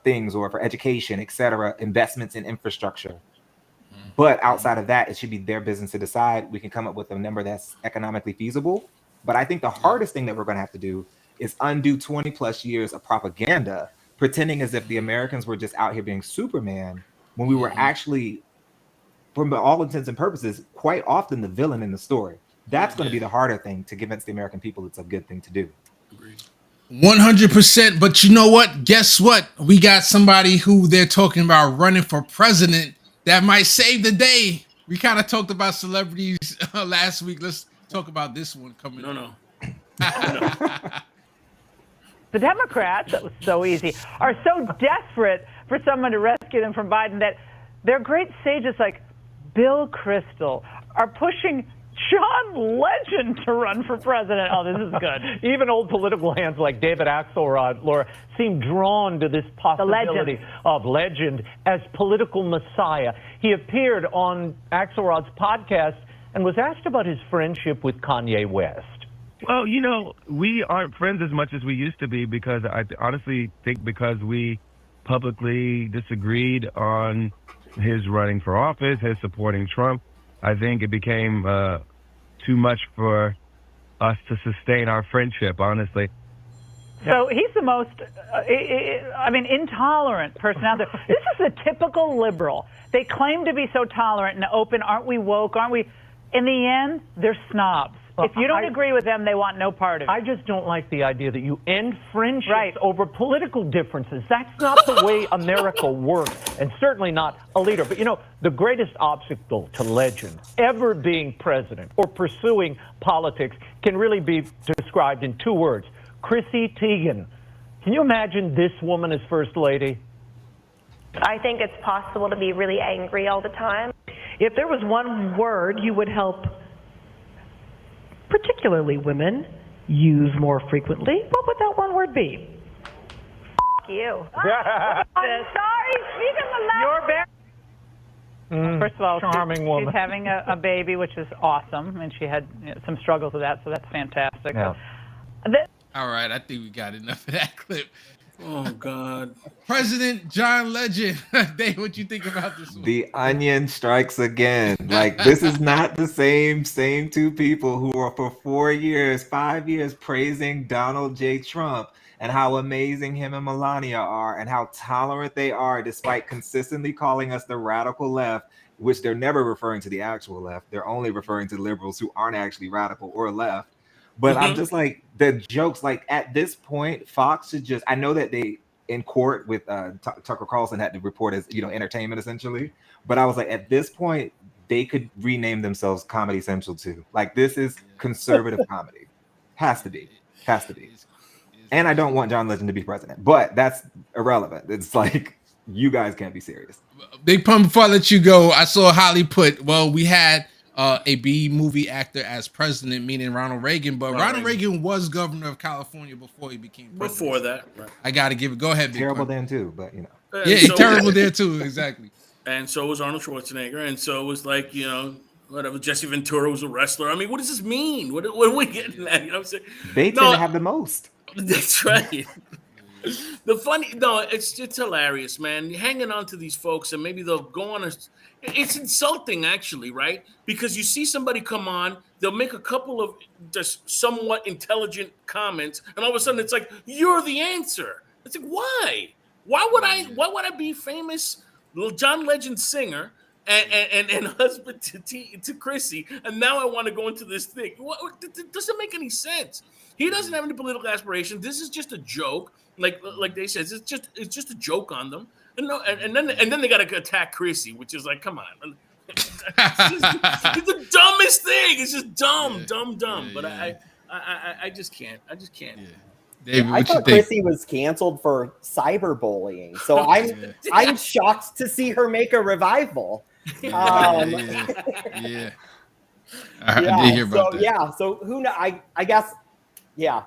things or for education, etc., investments in infrastructure. But outside of that, it should be their business to decide. We can come up with a number that's economically feasible. But I think the hardest thing that we're going to have to do is undo 20 plus years of propaganda, pretending as if the Americans were just out here being Superman when we were actually, from all intents and purposes, quite often the villain in the story. That's going to be the harder thing to convince the American people it's a good thing to do. Agreed. 100%. But you know what? Guess what? We got somebody who they're talking about running for president that might save the day. We kind of talked about celebrities last week. Let's talk about this one coming up. The Democrats, that was so easy, are so desperate for someone to rescue them from Biden that their great sages like Bill Kristol are pushing John Legend to run for president. Oh, this is good. Even old political hands like David Axelrod, Laura, seem drawn to this possibility of Legend as political messiah. He appeared on Axelrod's podcast and was asked about his friendship with Kanye West. Well, we aren't friends as much as we used to be because I honestly think because we publicly disagreed on his running for office, his supporting Trump. I think it became too much for us to sustain our friendship, honestly. So he's the most, intolerant person out there. This is a typical liberal. They claim to be so tolerant and open. Aren't we woke? Aren't we? In the end, they're snobs. If you don't agree with them, they want no part of it. I just don't like the idea that you end friendships over political differences. That's not the way America works, and certainly not a leader. But, the greatest obstacle to Legend ever being president or pursuing politics can really be described in 2 words. Chrissy Teigen. Can you imagine this woman as first lady? I think it's possible to be really angry all the time. If there was one word you would help particularly women use more frequently, what would that one word be? F*** you. I'm sorry, speaking of that. You're very... First of all, charming woman. She's having a baby, which is awesome, and she had some struggles with that, so that's fantastic. Yeah. All right, I think we got enough of that clip. Oh, God. President John Legend. Dave, what you think about this one? The onion strikes again. Like, this is not the same 2 people who are for 4 years, 5 years praising Donald J. Trump and how amazing him and Melania are and how tolerant they are despite consistently calling us the radical left, which they're never referring to the actual left. They're only referring to liberals who aren't actually radical or left. But I'm just like, the jokes, like at this point, Fox should just, I know that they in court with Tucker Carlson had to report as, entertainment essentially. But I was like, at this point, they could rename themselves Comedy Central too. Like, this is conservative comedy. Has to be. And I don't want John Legend to be president, but that's irrelevant. It's like, you guys can't be serious. Big Pun, before I let you go, I saw Holly put, well, we had a B movie actor as president, meaning Ronald Reagan, but Ronald Reagan was governor of California before he became president. Before that, right. I got to give it. Go ahead, Big Terrible Pun. then too, but Yeah, so, terrible there too, exactly. And so was Arnold Schwarzenegger, and so it was like, whatever. Jesse Ventura was a wrestler. I mean, what does this mean? What are we getting at? You know what I'm saying? They tend to have the most. That's right. It's hilarious, man. You're hanging on to these folks, and maybe they'll go on it's insulting, actually, right? Because you see somebody come on, they'll make a couple of just somewhat intelligent comments, and all of a sudden it's like, you're the answer. It's like, why? Why would I be famous, little John Legend singer and husband to Chrissy, and now I want to go into this thing? It doesn't make any sense. He doesn't have any political aspirations. This is just a joke. Like they said, it's just a joke on them. And then they got to attack Chrissy, which is like, come on. It's the dumbest thing. It's just dumb. But I just can't. Yeah. David, I thought Chrissy was canceled for cyberbullying, so I'm shocked to see her make a revival. Yeah. I did hear about that. Yeah, so who know? I guess, yeah.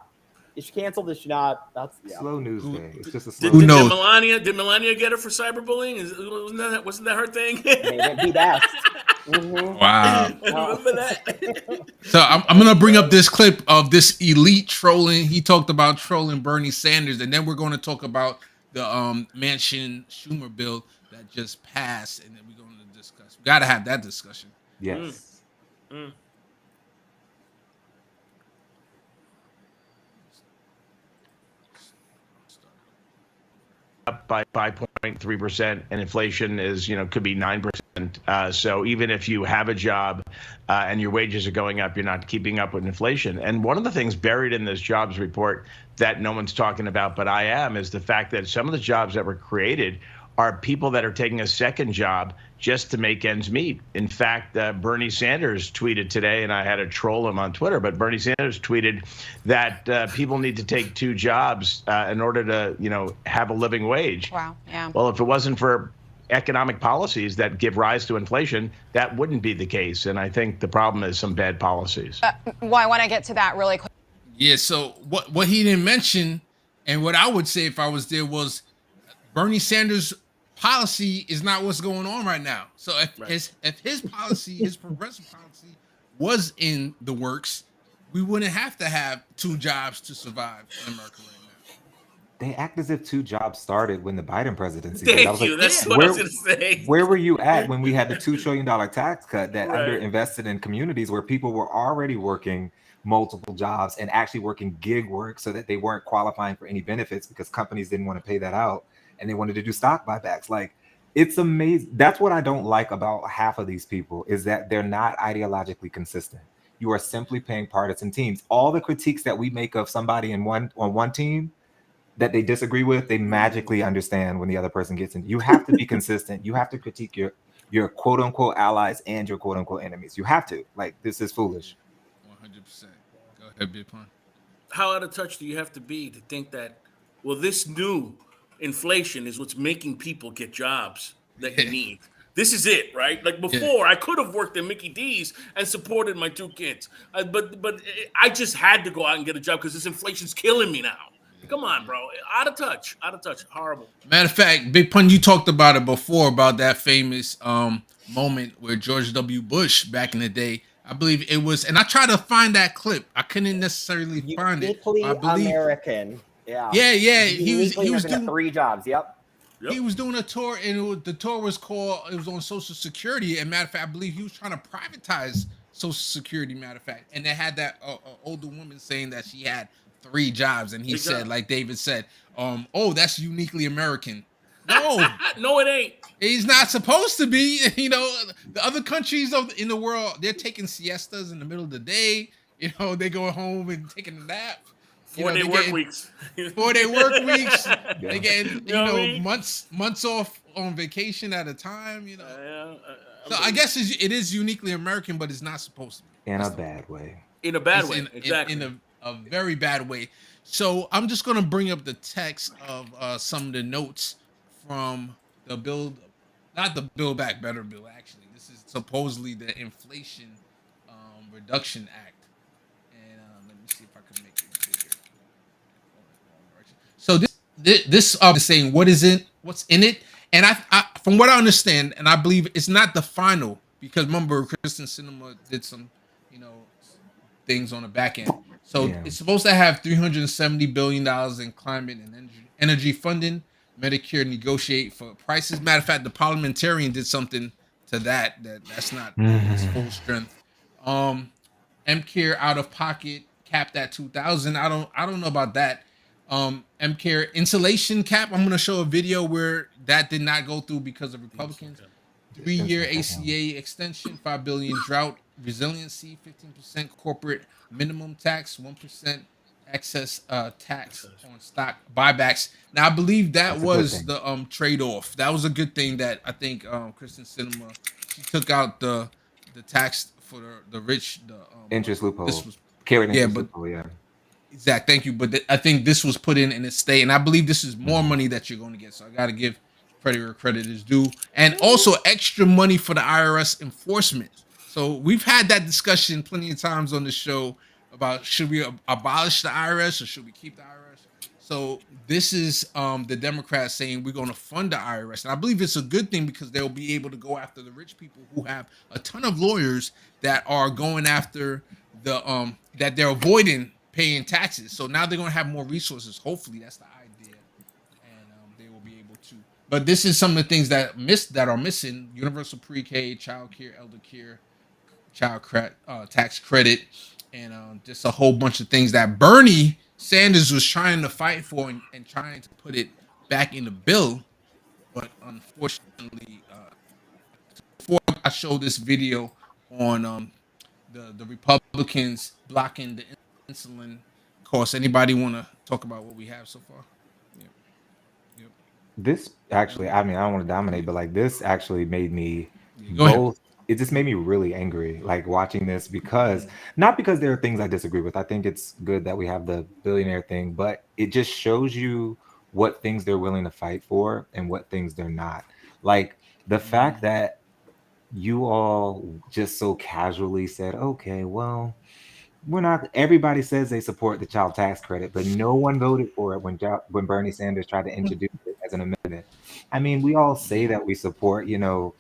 Is she canceled? Is she not? That's slow news day. It's just a slow. Did Melania get her for cyberbullying? Wasn't that her thing? Maybe be best. Mm-hmm. Wow. Remember that? So I'm gonna bring up this clip of this elite trolling. He talked about trolling Bernie Sanders, and then we're going to talk about the Manchin Schumer bill that just passed, and then we're going to discuss. We got to have that discussion. Yes. Up by 5.3%, and inflation is, could be 9%. So even if you have a job and your wages are going up, you're not keeping up with inflation. And one of the things buried in this jobs report that no one's talking about, but I am, is the fact that some of the jobs that were created are people that are taking a second job just to make ends meet. In fact, Bernie Sanders tweeted today, and I had to troll him on Twitter, but Bernie Sanders tweeted that people need to take two jobs in order to, have a living wage. Wow, yeah. Well, if it wasn't for economic policies that give rise to inflation, that wouldn't be the case. And I think the problem is some bad policies. Well, I want to get to that really quick. Yeah, so what he didn't mention, and what I would say if I was there, was Bernie Sanders' policy is not what's going on right now. So if his policy, his progressive policy, was in the works, we wouldn't have to have two jobs to survive in America right now. They act as if two jobs started when the Biden presidency. Thank you. That's what I was going to say. Where were you at when we had the $2 trillion tax cut that underinvested in communities where people were already working multiple jobs and actually working gig work so that they weren't qualifying for any benefits because companies didn't want to pay that out? And they wanted to do stock buybacks. Like, it's amazing. That's what I don't like about half of these people, is that they're not ideologically consistent. You are simply paying partisan teams. All the critiques that we make of somebody on one team that they disagree with, they magically understand when the other person gets in. You have to be consistent. You have to critique your quote unquote allies and your quote unquote enemies. You have to. Like, this is foolish. 100%. Go ahead, Big Pun. How out of touch do you have to be to think that, well, this new inflation is what's making people get jobs that you need? This is it, right? Like before, I could have worked at Mickey D's and supported my two kids, but I just had to go out and get a job because this inflation's killing me now. Come on, bro. Out of touch. Horrible. Matter of fact, Big Pun, you talked about it before, about that famous moment where George W. Bush back in the day, I believe it was, and I tried to find that clip. I couldn't necessarily find it. I believe American. Yeah. He was doing 3 jobs. Yep. He was doing a tour, and the tour was called, it was on Social Security. And matter of fact, I believe he was trying to privatize Social Security, matter of fact. And they had that older woman saying that she had 3 jobs. And he said, like David said, oh, that's uniquely American. No. No, it ain't. He's not supposed to be. The other countries in the world, they're taking siestas in the middle of the day. They go home and taking a nap. 4-day work weeks. 4-day work weeks. They get months off on vacation at a time. So I guess it is uniquely American, but it's not supposed to be. In a bad way. In a bad way. Exactly. In a very bad way. So I'm just gonna bring up the text of some of the notes from the Build, not the Build Back Better bill. Actually, this is supposedly the Inflation Reduction Act. Let me see if I can make it bigger. So this is saying what's in it, and I from what I understand, and I believe it's not the final, because remember Kristen Sinema did some things on the back end. So it's supposed to have $370 billion in climate and energy funding. Medicare negotiate for prices. Matter of fact, the parliamentarian did something to that's not its full strength. MCare out of pocket capped at $2,000. I don't know about that. MCare insulation cap. I'm gonna show a video where that did not go through because of Republicans. 3-year ACA extension, $5 billion drought resiliency, 15% corporate minimum tax, 1% excess tax on stock buybacks. Now I believe that was the trade-off. That was a good thing that I think Kristen Sinema, she took out the tax for the rich, the interest loophole. This was loophole, Exact. Thank you. But I think this was put in its stay, and I believe this is more money that you're going to get. So I got to give credit where credit is due, and also extra money for the IRS enforcement. So we've had that discussion plenty of times on the show about should we abolish the IRS or should we keep the IRS. So this is the Democrats saying we're going to fund the IRS, and I believe it's a good thing because they'll be able to go after the rich people who have a ton of lawyers that are going after the that they're avoiding paying taxes. So now they're going to have more resources. Hopefully, that's the idea, and they will be able to. But this is some of the things that are missing: universal pre-K, child care, elder care, tax credit, and just a whole bunch of things that Bernie Sanders was trying to fight for and trying to put it back in the bill. But unfortunately, before I show this video on the Republicans blocking the insulin costs, anybody want to talk about what we have so far? Yep. This actually, I mean, I don't want to dominate, but like this actually made me both. It just made me really angry, like watching this because not because there are things I disagree with. I think it's good that we have the billionaire thing, but it just shows you what things they're willing to fight for and what things they're not. Like the fact that you all just so casually said, okay, well, we're not. Everybody says they support the child tax credit, but no one voted for it when Bernie Sanders tried to introduce it as an amendment. I mean, we all say that we support, doing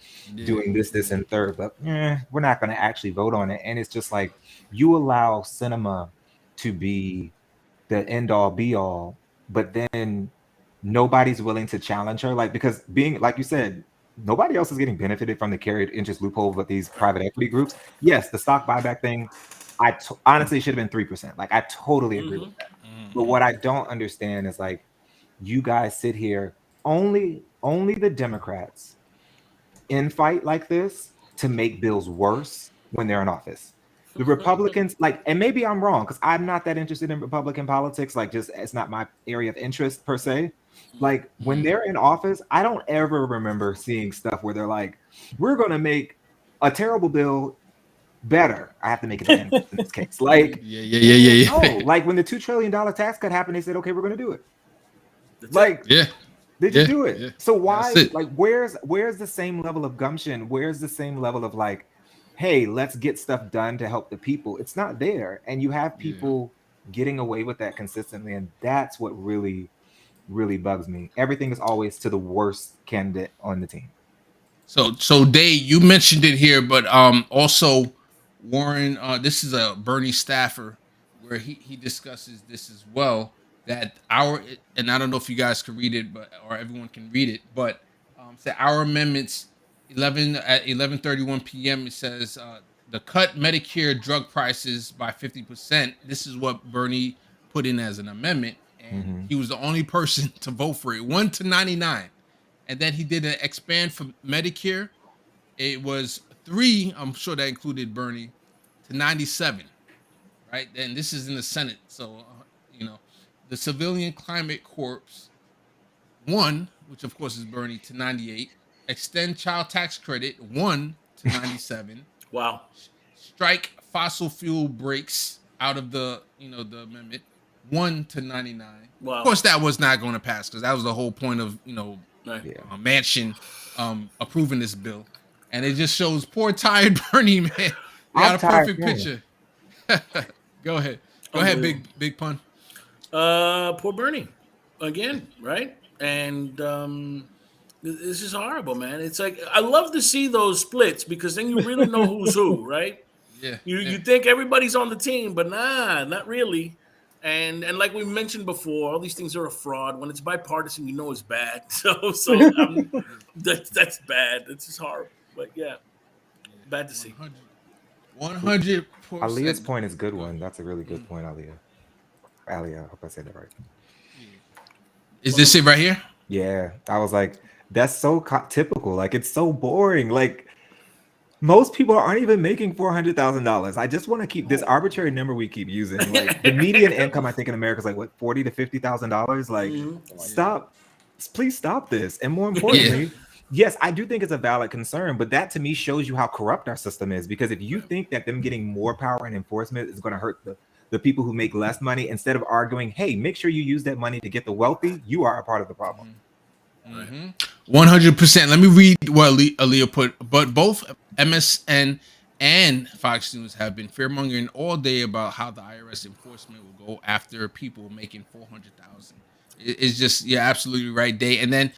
this, and third, but we're not going to actually vote on it. And it's just like you allow cinema to be the end all be all, but then nobody's willing to challenge her, like because being like you said. Nobody else is getting benefited from the carried interest loophole with these private equity groups. Yes, the stock buyback thing, honestly should have been 3%. Like I totally agree with that. But what I don't understand is like you guys sit here, only the Democrats infight like this to make bills worse when they're in office. The Republicans, like, and maybe I'm wrong because I'm not that interested in Republican politics. Like, just it's not my area of interest per se. Like when they're in office, I don't ever remember seeing stuff where they're like, "We're going to make a terrible bill better." I have to make it in this case. Like, yeah. No, like when the $2 trillion tax cut happened, they said, "Okay, we're going to do it." They just do it. Yeah. So why? Like, where's the same level of gumption? Where's the same level of like, hey, let's get stuff done to help the people? It's not there, and you have people getting away with that consistently, and that's what really bugs me. Everything is always to the worst candidate on the team. So Dave, you mentioned it here, but also Warren, this is a Bernie staffer where he discusses this as well. That and I don't know if you guys can read it, or everyone can read it, but our amendments 11:31 p.m. It says the cut Medicare drug prices by 50%. This is what Bernie put in as an amendment. And he was the only person to vote for it, 1 to 99. And then he did an expand for Medicare. It was 3, I'm sure that included Bernie, to 97, right? And this is in the Senate. So, the Civilian Climate Corps, 1, which of course is Bernie, to 98. Extend child tax credit, 1 to 97. Wow. Strike fossil fuel breaks out of the amendment, 1 to 99. Wow. Of course, that was not going to pass because that was the whole point of Manchin approving this bill, and it just shows poor tired Bernie, man. We got a perfect picture. Go ahead, big pun. Poor Bernie, again, right? And this is horrible, man. It's like I love to see those splits because then you really know who's who, right? Yeah. You think everybody's on the team, but nah, not really. And like we mentioned before, all these things are a fraud. When it's bipartisan, you know it's bad. So that's bad. It's just horrible. But yeah, bad to see. 100%. Aliyah's point is a good one. That's a really good point, Aliyah. I hope I said that right. Is this it right here? Yeah, I was like, that's so typical. Like it's so boring. Like most people aren't even making $400,000. I just want to keep this arbitrary number we keep using. Like the median income, I think in America is like what $40,000 to $50,000. Like, stop! Please stop this. And more importantly, yes, I do think it's a valid concern, but that to me shows you how corrupt our system is. Because if you think that them getting more power and enforcement is going to hurt the people who make less money, instead of arguing, hey, make sure you use that money to get the wealthy, you are a part of the problem. 100%. Let me read what Aaliyah put. But both MSN and Fox News have been fearmongering all day about how the IRS enforcement will go after people making $400,000. It's just, yeah, absolutely right, Day. And then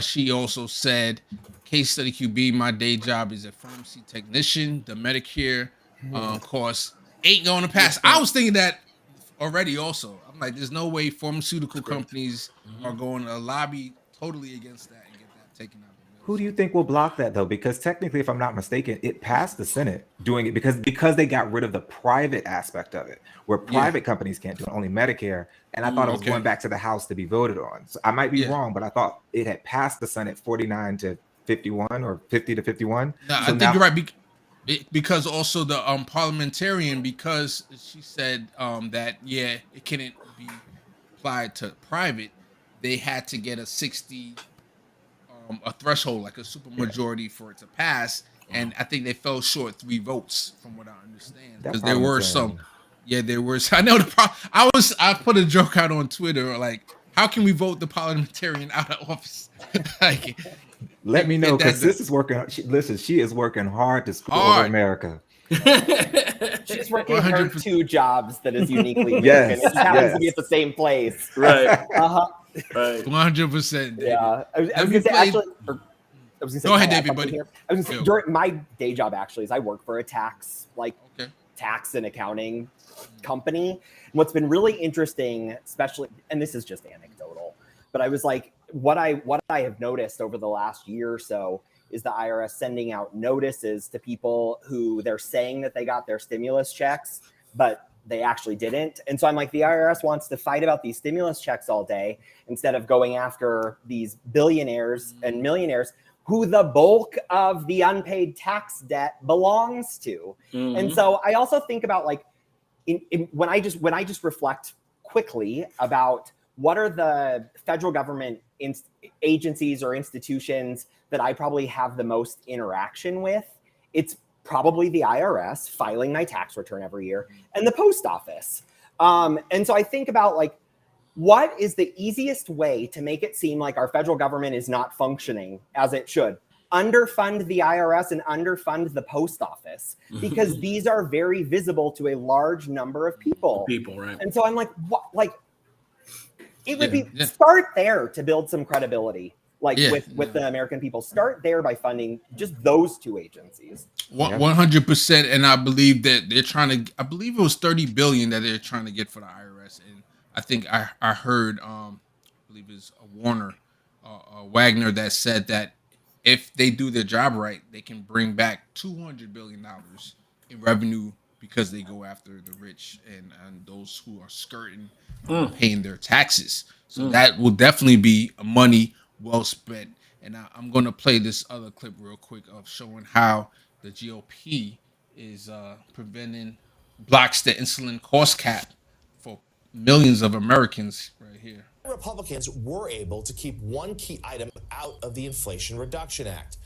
she also said, "Case study QB. My day job is a pharmacy technician. The Medicare course ain't going to pass." I was thinking that already. Also, I'm like, there's no way pharmaceutical companies are going to lobby totally against that and get that taken out. Who do you think will block that though? Because technically, if I'm not mistaken, it passed the Senate doing it because they got rid of the private aspect of it, where private companies can't do it, only Medicare. And I thought it was going back to the House to be voted on. So I might be wrong, but I thought it had passed the Senate 49 to 51 or 50 to 51. No, I think you're right. Because also the parliamentarian, because she said that it couldn't be applied to private, they had to get a 60 a threshold, like a supermajority for it to pass, and I think they fell short 3 votes from what I understand, because there were some. There was. I know I put a joke out on Twitter like, how can we vote the parliamentarian out of office? Like, let me know, because this is working. She is working hard to screw over America. She's working her 2 jobs that is uniquely yes, American. It just happens to be at the same place. Right. Right. 100%. Yeah. I was going to say, actually, I was going to say, go ahead, David, buddy. I was going to say, during my day job, actually, is I work for a tax and accounting company. And what's been really interesting, especially, and this is just anecdotal, but I was like, what I have noticed over the last year or so is the IRS sending out notices to people who they're saying that they got their stimulus checks, but they actually didn't. And so I'm like, the IRS wants to fight about these stimulus checks all day instead of going after these billionaires and millionaires who the bulk of the unpaid tax debt belongs to. And so I also think about like, when I just reflect quickly about what are the federal government agencies or institutions that I probably have the most interaction with, it's probably the IRS filing my tax return every year and the post office. And so I think about like, what is the easiest way to make it seem like our federal government is not functioning as it should? Underfund the IRS and underfund the post office, because these are very visible to a large number of people. Right. And so I'm like, what? Like, it would be start there to build some credibility. Like with the American people, start there by funding just those 2 agencies. 100%, and I believe that they're trying to. I believe it was $30 billion that they're trying to get for the IRS, and I think I heard, I believe it's Warner Wagner that said that if they do their job right, they can bring back $200 billion in revenue because they go after the rich and those who are skirting paying their taxes. So that will definitely be money well spent. And I'm going to play this other clip real quick of showing how the GOP is blocks the insulin cost cap for millions of Americans right here. Republicans were able to keep one key item out of the Inflation Reduction Act.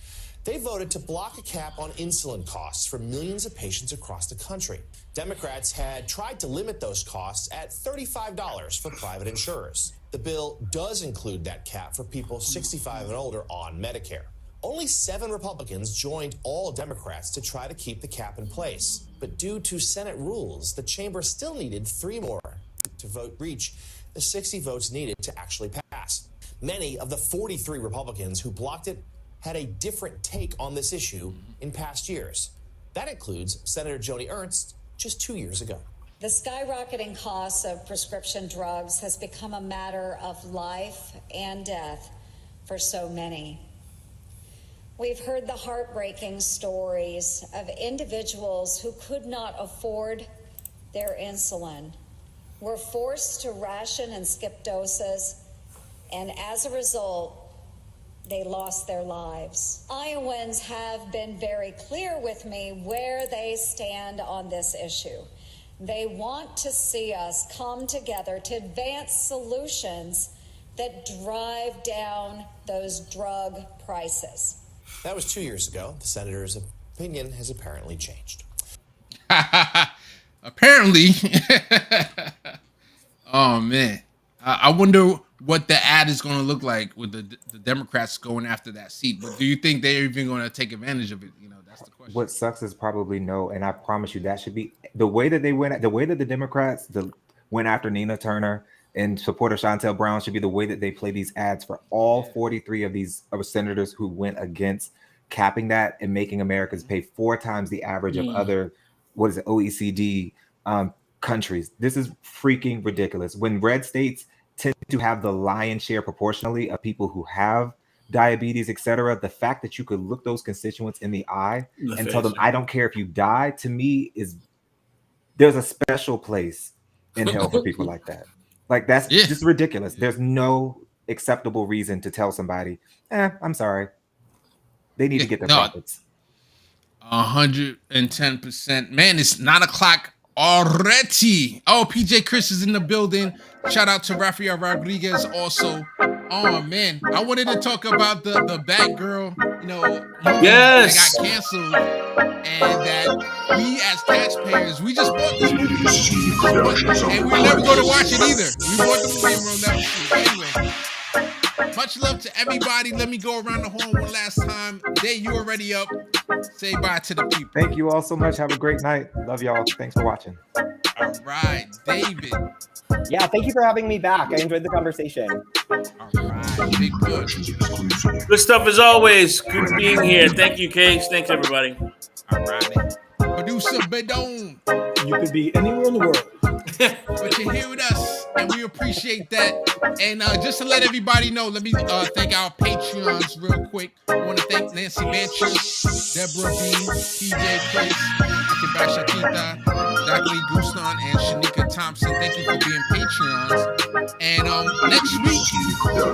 They voted to block a cap on insulin costs for millions of patients across the country. Democrats had tried to limit those costs at $35 for private insurers. The bill does include that cap for people 65 and older on Medicare. Only 7 Republicans joined all Democrats to try to keep the cap in place. But due to Senate rules, the chamber still needed 3 more to reach the 60 votes needed to actually pass. Many of the 43 Republicans who blocked it had a different take on this issue in past years. That includes Senator Joni Ernst just 2 years ago. The skyrocketing costs of prescription drugs has become a matter of life and death for so many. We've heard the heartbreaking stories of individuals who could not afford their insulin, were forced to ration and skip doses, and as a result, they lost their lives. Iowans have been very clear with me where they stand on this issue. They want to see us come together to advance solutions that drive down those drug prices. That was 2 years ago. The senator's opinion has apparently changed. Apparently. Oh man, I wonder what the ad is going to look like with the Democrats going after that seat. But do you think they're even going to take advantage of it? That's the question. What sucks is probably no, and I promise you that should be the way that they went. The way that the Democrats went after Nina Turner and support of Shontel Brown should be the way that they play these ads for all 43 of these senators who went against capping that and making Americans pay 4 times the average of other, OECD countries. This is freaking ridiculous. When red states tend to have the lion's share proportionally of people who have diabetes, etc., the fact that you could look those constituents in the eye and tell them, I don't care if you die, to me there's a special place in hell for people like that. Like that's just ridiculous. There's no acceptable reason to tell somebody, I'm sorry. They need to get their profits. 110%. Man, it's 9:00 already. Oh, PJ Chris is in the building. Shout out to Rafael Rodriguez also. Oh man, I wanted to talk about the Batgirl, movie that got canceled, and that we as taxpayers, we just bought this movie, and we're never going to watch it either. We bought the movie and we'll never see it. Anyway, much love to everybody. Let me go around the horn one last time. Day, you already up. Say bye to the people. Thank you all so much. Have a great night. Love y'all. Thanks for watching. All right, David. Yeah, thank you for having me back. I enjoyed the conversation. All right, big good. Good stuff as always. Good being here. Thank you, Case. Thanks, everybody. All right. Producer Bedone. You could be anywhere in the world. But you're here with us, and we appreciate that. And just to let everybody know, let me thank our Patreons real quick. I want to thank Nancy Manchin, Deborah B, PJ Chris, Akibasha Zachary Guston, and Shanika Thompson. Thank you for being Patreons. And next week,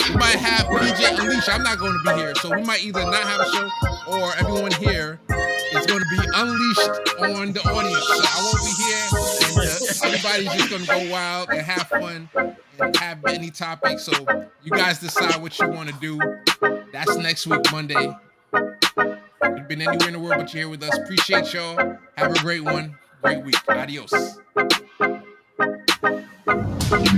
we might have PJ Unleashed. I'm not going to be here, so we might either not have a show or everyone here is going to be unleashed on the audience. So I won't be here, and everybody's just going to go wild and have fun and have any topic. So you guys decide what you want to do. That's next week, Monday. You've been anywhere in the world, but you're here with us. Appreciate y'all. Have a great one. Great week. Adios.